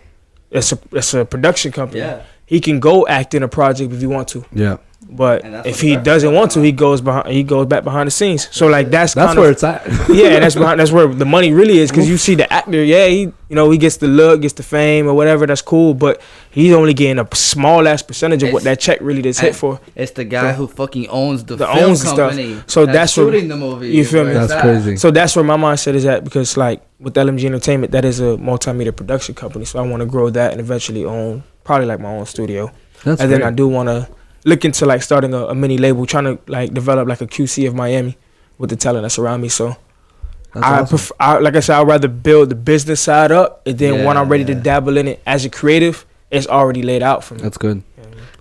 Speaker 6: It's a production company.
Speaker 4: Yeah.
Speaker 6: He can go act in a project if he want to.
Speaker 2: Yeah,
Speaker 6: But
Speaker 4: And that's
Speaker 6: if
Speaker 4: what
Speaker 6: he
Speaker 4: the
Speaker 6: doesn't want to, he goes back behind the scenes. So like that's
Speaker 2: that's
Speaker 6: kind
Speaker 2: where
Speaker 6: of,
Speaker 2: it's at.
Speaker 6: yeah, and that's where the money really is because you see the actor, yeah, he gets the look, gets the fame or whatever. That's cool, but he's only getting a small ass percentage of what that check really is hit for.
Speaker 4: It's the guy who fucking owns the
Speaker 6: That
Speaker 4: film
Speaker 6: owns the stuff.
Speaker 4: company.
Speaker 6: So that's where-
Speaker 4: shooting the movie.
Speaker 6: you feel
Speaker 4: where
Speaker 6: me?
Speaker 4: it's
Speaker 2: That's
Speaker 4: at.
Speaker 2: crazy.
Speaker 6: So that's where my mindset is at because like with LMG Entertainment, that is a multimedia production company. So I want to grow that and eventually own probably like my own studio.
Speaker 2: That's
Speaker 6: And then
Speaker 2: great.
Speaker 6: I do want to look into like starting a mini label, trying to like develop like a QC of Miami with the talent that's around me. So
Speaker 2: That's
Speaker 6: I
Speaker 2: awesome.
Speaker 6: prefer, like I said, I'd rather build the business side up, and then when
Speaker 4: Yeah,
Speaker 6: I'm ready to
Speaker 4: yeah.
Speaker 6: dabble in it as a creative, it's already laid out for me.
Speaker 2: That's good.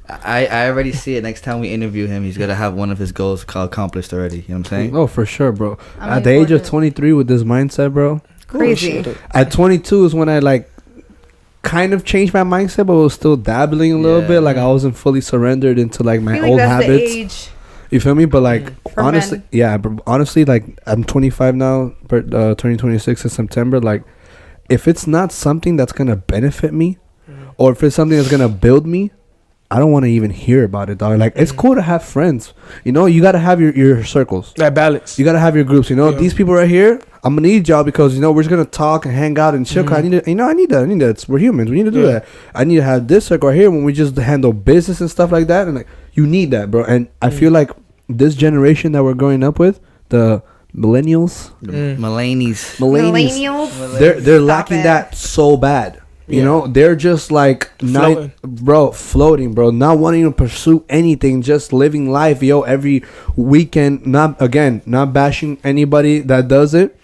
Speaker 4: I already see it. Next time we interview him, he's gonna have one of his goals accomplished already. You know what I'm saying?
Speaker 2: Oh, for sure, bro.
Speaker 5: I'm
Speaker 2: At the age of
Speaker 5: important.
Speaker 2: 23 with this mindset, bro.
Speaker 3: Crazy.
Speaker 2: At 22 is when I like kind of changed my mindset, but was still dabbling a little
Speaker 4: Yeah.
Speaker 2: bit. Like I wasn't fully surrendered into like
Speaker 3: I
Speaker 2: my
Speaker 3: feel like
Speaker 2: old
Speaker 3: that's
Speaker 2: habits.
Speaker 3: the age.
Speaker 2: You feel me? But like
Speaker 3: For
Speaker 2: honestly,
Speaker 3: men.
Speaker 2: yeah. But honestly, like I'm 25 now, but turning 26 in September. Like if it's not something that's gonna benefit me, or if it's something that's gonna build me, I don't want to even hear about it, dog. Like it's cool to have friends. You know, you gotta have your circles.
Speaker 6: That balance.
Speaker 2: You gotta have your groups. You know,
Speaker 6: Yeah.
Speaker 2: these people right here. I'm gonna need y'all because you know we're just gonna talk and hang out and chill. 'Cause I need to, I need that. We're humans. We need to do
Speaker 6: Yeah.
Speaker 2: that. I need to have this circle right here when we just handle business and stuff like that. And like you need that, bro. And I feel like this generation that we're growing up with, the millennials,
Speaker 3: Millennials.
Speaker 2: they're
Speaker 3: Stop
Speaker 2: lacking
Speaker 3: it.
Speaker 2: that so bad. You
Speaker 6: Yeah.
Speaker 2: know, they're just like
Speaker 6: Floating.
Speaker 2: floating, bro. Not wanting to pursue anything, just living life, every weekend. Not bashing anybody that does it,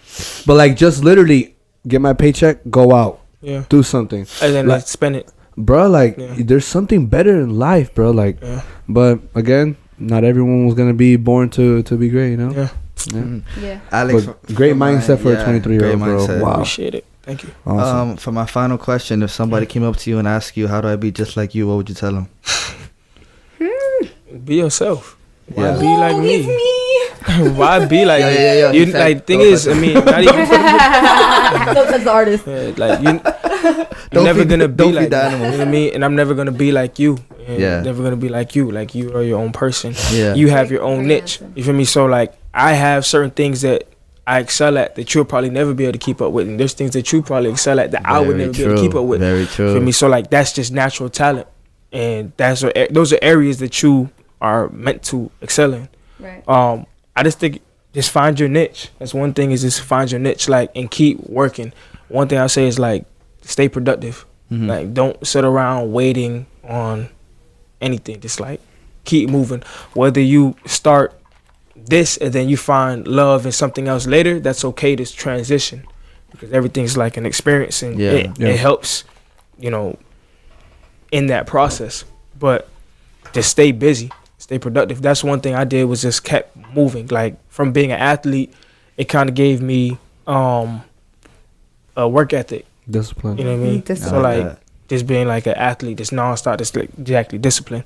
Speaker 2: But like, just literally get my paycheck, go out,
Speaker 6: Yeah.
Speaker 2: do something,
Speaker 6: And then
Speaker 2: like,
Speaker 6: spend it.
Speaker 2: bro. Like,
Speaker 6: Yeah.
Speaker 2: there's something better in life, bro. Like,
Speaker 6: Yeah.
Speaker 2: but again, not everyone was gonna be born to be great, you know.
Speaker 6: Yeah.
Speaker 2: Yeah.
Speaker 5: Yeah.
Speaker 4: Alex,
Speaker 2: But great mindset for a 23-year-old, bro.
Speaker 4: mindset.
Speaker 2: Wow.
Speaker 6: Appreciate it. Thank you.
Speaker 2: Awesome.
Speaker 4: For my final question, if somebody came up to you and asked you, "How do I be just like you?" What would you tell them?
Speaker 6: Be yourself. Why
Speaker 4: Yeah.
Speaker 6: be like me? Why be like
Speaker 4: Yeah,
Speaker 6: me?
Speaker 4: yeah, yeah.
Speaker 6: You
Speaker 4: He said,
Speaker 6: like thing
Speaker 4: "Don't
Speaker 6: is, I
Speaker 4: touch
Speaker 6: mean, not even
Speaker 5: Don't touch the artist.
Speaker 6: like you're
Speaker 4: Don't
Speaker 6: never
Speaker 4: feed-
Speaker 6: gonna
Speaker 4: don't
Speaker 6: be
Speaker 4: feed
Speaker 6: like
Speaker 4: the
Speaker 6: that,
Speaker 4: animals.
Speaker 6: you know what I mean? And I'm never gonna be like you. And
Speaker 4: Yeah.
Speaker 6: Never gonna be like you. Like you are your own person.
Speaker 4: Yeah.
Speaker 6: You have your own
Speaker 5: Great
Speaker 6: niche.
Speaker 5: answer.
Speaker 6: You feel me? So like I have certain things that I excel at that you'll probably never be able to keep up with, and there's things that you probably excel at that I would never be able to keep up with.
Speaker 4: Very true.
Speaker 6: For me, so like that's just natural talent, and those are areas that you are meant to excel in.
Speaker 5: Right.
Speaker 6: I just think just find your niche. That's one thing, is just find your niche, like, and keep working. One thing I say is like stay productive.
Speaker 4: Mhm.
Speaker 6: Like don't sit around waiting on anything. Just like keep moving. Whether you start this and then you find love in something else later, that's okay to transition, because everything's like an experience, and
Speaker 4: Yeah.
Speaker 6: it helps, you know, in that process. But just stay busy, stay productive. That's one thing I did, was just kept moving. Like from being an athlete, it kind of gave me a work ethic.
Speaker 2: Discipline.
Speaker 6: You know what I mean?
Speaker 3: Discipline.
Speaker 6: So like
Speaker 4: that.
Speaker 6: just being like an athlete, just nonstop, just like exactly discipline.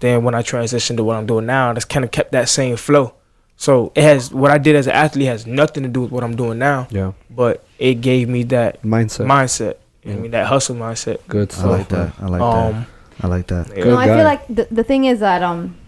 Speaker 6: Then when I transitioned to what I'm doing now, that's kind of kept that same flow. So it has, what I did as an athlete has nothing to do with what I'm doing now,
Speaker 2: Yeah.
Speaker 6: but it gave me that
Speaker 2: Mindset.
Speaker 6: mindset. You know what I
Speaker 2: Yeah.
Speaker 6: mean, that hustle mindset.
Speaker 2: Good
Speaker 4: I
Speaker 2: stuff.
Speaker 4: like that. I like that. I like that.
Speaker 6: yeah.
Speaker 2: Good
Speaker 5: No, I
Speaker 2: guy.
Speaker 5: feel like the thing is that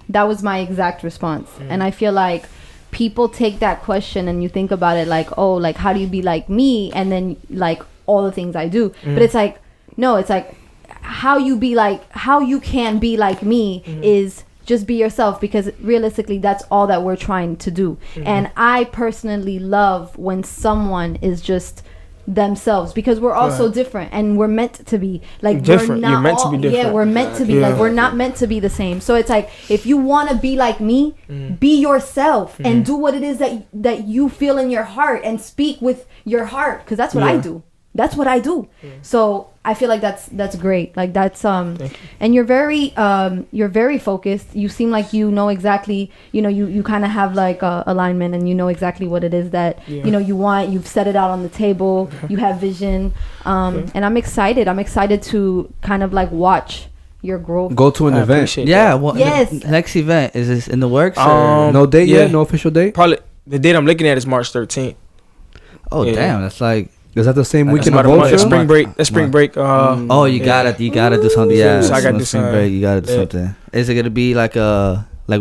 Speaker 5: that was my exact response, and I feel like people take that question and you think about it like, oh, like how do you be like me, and then like all the things I do, but it's like, no, it's like how you can be like me is just be yourself, because realistically that's all that we're trying to do. And I personally love when someone is just themselves, because we're all so different, and we're meant to be like
Speaker 6: Different.
Speaker 5: We're not
Speaker 6: You're meant to
Speaker 5: all,
Speaker 6: be different.
Speaker 5: Yeah, we're meant to be
Speaker 6: Yeah.
Speaker 5: like, we're not meant to be the same. So it's like, if you want to be like me, be yourself and do what it is that you feel in your heart, and speak with your heart, because that's what I
Speaker 6: Yeah.
Speaker 5: do. That's what I do. So I feel like that's great. Like that's and you're very focused. You seem like you know exactly, you kind of have like alignment, and you know exactly what it is that you want. You've set it out on the table. You have vision. And I'm excited to kind of like watch your growth.
Speaker 2: Go to an
Speaker 6: I
Speaker 2: event.
Speaker 6: appreciate
Speaker 4: Yeah.
Speaker 6: that.
Speaker 4: Well,
Speaker 5: Yes.
Speaker 4: Next event is this in the works? Or?
Speaker 2: No date
Speaker 6: Yeah.
Speaker 2: yet? No official date?
Speaker 6: Probably the date I'm looking at is March 13th.
Speaker 4: Oh
Speaker 6: yeah.
Speaker 4: damn, that's like.
Speaker 2: Is that the same
Speaker 4: That's
Speaker 2: weekend
Speaker 6: That's
Speaker 2: of
Speaker 6: about a month.
Speaker 2: Ultra?
Speaker 6: That's spring break. That's spring break.
Speaker 4: Oh, you
Speaker 6: yeah.
Speaker 4: gotta do something. Yeah,
Speaker 6: So I gotta do
Speaker 4: spring
Speaker 6: something.
Speaker 4: break, you gotta do
Speaker 6: Yeah.
Speaker 4: something. Is it gonna be like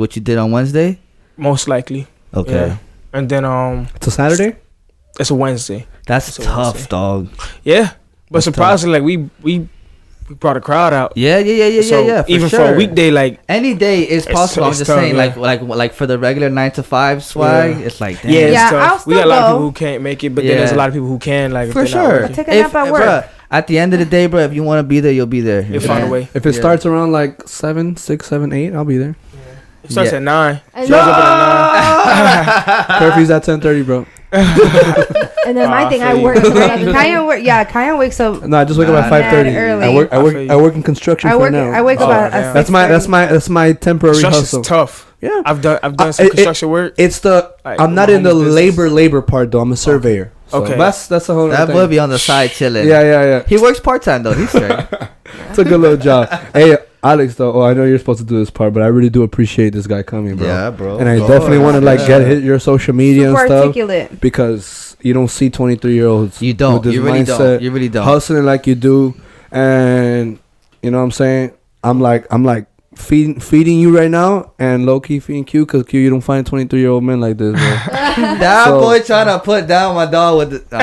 Speaker 4: what you did on Wednesday?
Speaker 6: Most likely.
Speaker 4: Okay,
Speaker 6: Yeah. And then
Speaker 2: It's a Saturday?
Speaker 6: it's a Wednesday.
Speaker 4: that's
Speaker 6: It's a
Speaker 4: tough,
Speaker 6: Wednesday.
Speaker 4: dog.
Speaker 6: Yeah, but
Speaker 4: That's
Speaker 6: surprisingly, like we brought a crowd out.
Speaker 4: Yeah.
Speaker 6: So
Speaker 4: For
Speaker 6: even
Speaker 4: sure.
Speaker 6: for a weekday, like
Speaker 4: Any day is possible. I'm
Speaker 6: it's
Speaker 4: just
Speaker 6: tough,
Speaker 4: saying,
Speaker 6: yeah.
Speaker 4: like for the regular 9 to 5 swag,
Speaker 6: Yeah.
Speaker 4: it's like damn.
Speaker 6: yeah, it's
Speaker 3: Yeah,
Speaker 6: tough.
Speaker 3: I'll
Speaker 6: We got a
Speaker 3: still
Speaker 6: lot of
Speaker 3: go.
Speaker 6: people who can't make it, but then there's a
Speaker 4: Yeah.
Speaker 6: lot of people who can. Like if
Speaker 4: for
Speaker 6: they're not
Speaker 4: sure.
Speaker 6: working.
Speaker 3: Take a nap at work.
Speaker 4: Bruh, at the end of the day, bro, if you want to be there, you'll be there.
Speaker 6: You'll find a way.
Speaker 2: If it
Speaker 4: Yeah.
Speaker 2: starts around like 7, 6, 7, 8, I'll be there.
Speaker 6: It starts
Speaker 4: Yeah.
Speaker 6: at 9.
Speaker 5: And,
Speaker 6: Shows up at
Speaker 2: Curfew's at 10:30, bro.
Speaker 5: and then my
Speaker 6: I
Speaker 5: thing,
Speaker 6: feel
Speaker 5: I
Speaker 6: you.
Speaker 5: work.
Speaker 3: Kayan wakes up.
Speaker 2: No, I just wake up at
Speaker 4: Nah,
Speaker 2: 5:30.
Speaker 3: mad early.
Speaker 2: I work.
Speaker 6: I feel you.
Speaker 2: I work in construction for now.
Speaker 3: I wake up
Speaker 6: Oh,
Speaker 3: at
Speaker 6: damn.
Speaker 3: 6:30.
Speaker 2: That's my temporary
Speaker 6: 9.
Speaker 2: hustle.
Speaker 6: Construction's tough.
Speaker 2: Yeah.
Speaker 6: I've done some
Speaker 2: it-
Speaker 6: construction work.
Speaker 2: It's the
Speaker 6: Like,
Speaker 2: I'm not
Speaker 6: my
Speaker 2: in the
Speaker 6: homies business.
Speaker 2: labor part though. I'm a surveyor. So
Speaker 6: Okay.
Speaker 2: That's a whole.
Speaker 4: That
Speaker 2: other
Speaker 4: boy
Speaker 2: thing.
Speaker 4: be on the side chilling.
Speaker 2: Yeah.
Speaker 4: He works part time though. He's straight.
Speaker 2: It's a good little job. Hey, Alex, though. Oh, I know you're supposed to do this part, but I really do appreciate this guy coming, bro.
Speaker 4: Yeah, bro.
Speaker 2: And I
Speaker 4: Of
Speaker 2: definitely
Speaker 4: course.
Speaker 2: want to like
Speaker 4: Yeah.
Speaker 2: hit your social media
Speaker 3: Super
Speaker 2: and stuff
Speaker 3: articulate.
Speaker 2: because you don't see 23-year-olds.
Speaker 4: You don't.
Speaker 2: with this
Speaker 4: You really
Speaker 2: mindset,
Speaker 4: don't. You really don't.
Speaker 2: hustling like you do, and you know what I'm saying. I'm like feeding you right now, and low key feeding Q, because Q, you don't find 23-year-old men like this, bro.
Speaker 4: That
Speaker 2: So-
Speaker 4: boy trying to put down my dog with the.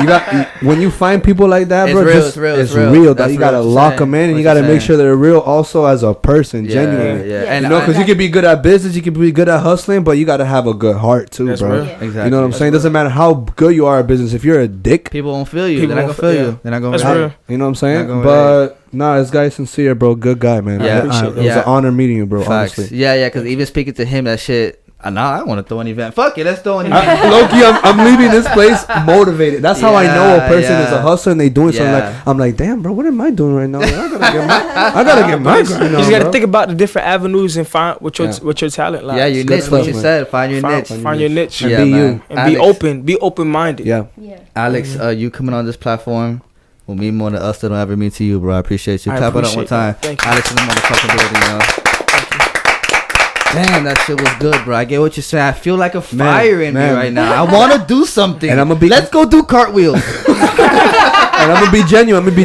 Speaker 2: You got when you find people like that,
Speaker 4: It's
Speaker 2: bro.
Speaker 4: real,
Speaker 2: just,
Speaker 4: it's real,
Speaker 2: It's
Speaker 4: it's real.
Speaker 2: real. That
Speaker 4: That's
Speaker 2: you
Speaker 4: real
Speaker 2: gotta
Speaker 4: what you're
Speaker 2: lock
Speaker 4: saying.
Speaker 2: them in, and
Speaker 4: What
Speaker 2: you gotta
Speaker 4: you're
Speaker 2: make
Speaker 4: saying.
Speaker 2: sure they're real, also as a person, genuinely.
Speaker 4: Yeah.
Speaker 5: Yeah.
Speaker 4: And
Speaker 2: You know, because
Speaker 4: I-
Speaker 2: you can be good at business, you can be good at hustling, but you gotta have a good heart too,
Speaker 6: That's
Speaker 2: bro.
Speaker 6: real.
Speaker 5: Yeah.
Speaker 4: exactly.
Speaker 2: You know what I'm saying? Doesn't matter how good you are at business. If you're a dick,
Speaker 4: People won't feel you.
Speaker 6: People
Speaker 4: They're not
Speaker 6: won't
Speaker 4: gonna feel
Speaker 6: feel-
Speaker 4: you. They're not gonna.
Speaker 6: That's
Speaker 4: relate.
Speaker 6: real.
Speaker 2: you know what I'm saying?
Speaker 4: Not gonna
Speaker 2: But nah, this guy's sincere, bro. Good guy, man.
Speaker 4: Yeah,
Speaker 2: it was
Speaker 6: appreciate
Speaker 2: an honor meeting you, bro.
Speaker 4: Facts.
Speaker 2: Honestly.
Speaker 4: Yeah, because even speaking to him, that shit, Now I want to throw an event. Fuck it, let's throw an event.
Speaker 2: Low-key, I'm leaving this place motivated. That's how I know a person is a hustler and they doing something.
Speaker 4: Yeah.
Speaker 2: Like I'm like, damn, bro, what am I doing right now? Like, I gotta get my grind
Speaker 6: You
Speaker 2: on,
Speaker 6: just got to
Speaker 2: bro.
Speaker 6: think about the different avenues and find what your talent lies.
Speaker 4: Yeah, your
Speaker 2: Good
Speaker 4: niche. What
Speaker 2: stuff,
Speaker 4: you
Speaker 2: man.
Speaker 4: said. Find your niche.
Speaker 6: Find your niche.
Speaker 2: And
Speaker 4: Yeah,
Speaker 2: be
Speaker 4: man.
Speaker 2: you.
Speaker 6: And be
Speaker 4: Alex,
Speaker 6: open. Be open-minded.
Speaker 2: Yeah.
Speaker 5: Yeah.
Speaker 4: Alex, you coming on this platform will mean more to us than it'll ever mean to you, bro. I appreciate you.
Speaker 6: I
Speaker 4: Clap it up one
Speaker 6: appreciate
Speaker 4: time.
Speaker 6: that. Thank you.
Speaker 4: Alex in the motherfucking building, yo. Damn, that shit was good, bro. I get what you're saying. I feel like a fire in me
Speaker 2: man.
Speaker 4: right now. I want to do something.
Speaker 2: And I'ma be-
Speaker 4: Let's go do cartwheels.
Speaker 2: And I'm gonna be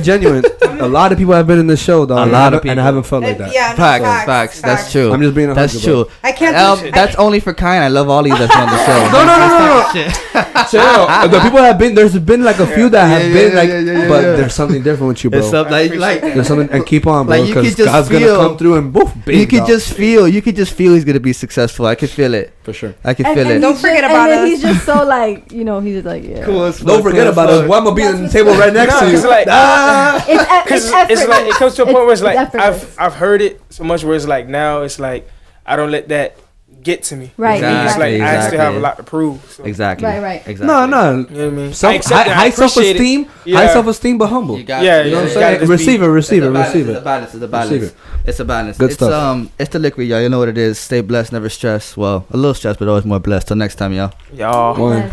Speaker 2: genuine. A lot of people have been in this show, dog.
Speaker 4: A lot of
Speaker 2: and I
Speaker 4: people.
Speaker 2: haven't felt like that.
Speaker 3: Yeah, no,
Speaker 4: Facts. That's true.
Speaker 2: I'm just being 100,
Speaker 4: That's
Speaker 2: bro.
Speaker 4: true.
Speaker 3: I can't.
Speaker 4: That's only for Kayan. I love all of you that's on the show.
Speaker 2: No. Chill. The people have been. There's been like a few that have
Speaker 4: Yeah,
Speaker 2: been
Speaker 4: yeah,
Speaker 2: like,
Speaker 4: yeah,
Speaker 2: but
Speaker 4: yeah.
Speaker 2: there's something different with you, bro.
Speaker 4: It's up, like
Speaker 2: There's something, and keep on, bro,
Speaker 4: Like, you
Speaker 2: because
Speaker 4: could just
Speaker 2: God's
Speaker 4: feel-
Speaker 2: gonna come through and boof, big.
Speaker 4: you could
Speaker 2: dog.
Speaker 4: just feel he's gonna be successful. I can feel it.
Speaker 2: for sure.
Speaker 4: I can feel it.
Speaker 3: Don't
Speaker 5: he's
Speaker 3: forget
Speaker 5: just-
Speaker 3: about
Speaker 5: and then
Speaker 3: us.
Speaker 5: He's just so like, you know, he's just like, yeah.
Speaker 4: Cool as fuck,
Speaker 2: Don't forget
Speaker 4: cool as
Speaker 2: about us.
Speaker 4: fuck.
Speaker 2: Well, I'm gonna be on the table right next
Speaker 6: No,
Speaker 2: to you.
Speaker 6: it's like
Speaker 5: It's effort.
Speaker 6: it's like it comes to a point where it's like
Speaker 5: effortless.
Speaker 6: I've heard it so much where it's like now it's like I don't let that get to me.
Speaker 5: Right.
Speaker 6: It's like
Speaker 4: Exactly,
Speaker 6: I still have a
Speaker 4: exactly.
Speaker 6: lot to prove. So.
Speaker 4: Exactly.
Speaker 5: Right.
Speaker 4: Exactly.
Speaker 2: No.
Speaker 6: You know what I mean? I accept that. I
Speaker 2: High
Speaker 6: appreciate it.
Speaker 2: self-esteem,
Speaker 6: Yeah.
Speaker 2: high self-esteem, but humble.
Speaker 4: You got
Speaker 6: Yeah,
Speaker 2: You know what I'm
Speaker 6: you
Speaker 2: saying?
Speaker 6: gotta just
Speaker 2: Receive it.
Speaker 4: It's a balance.
Speaker 2: Receive it.
Speaker 4: It's a balance.
Speaker 2: Good
Speaker 4: It's
Speaker 2: stuff.
Speaker 4: it's the liquid, y'all. You know what it is. Stay blessed, never stress. Well, a little stressed, but always more blessed. Till next time, y'all.
Speaker 6: Y'all.
Speaker 2: One.
Speaker 5: Yes.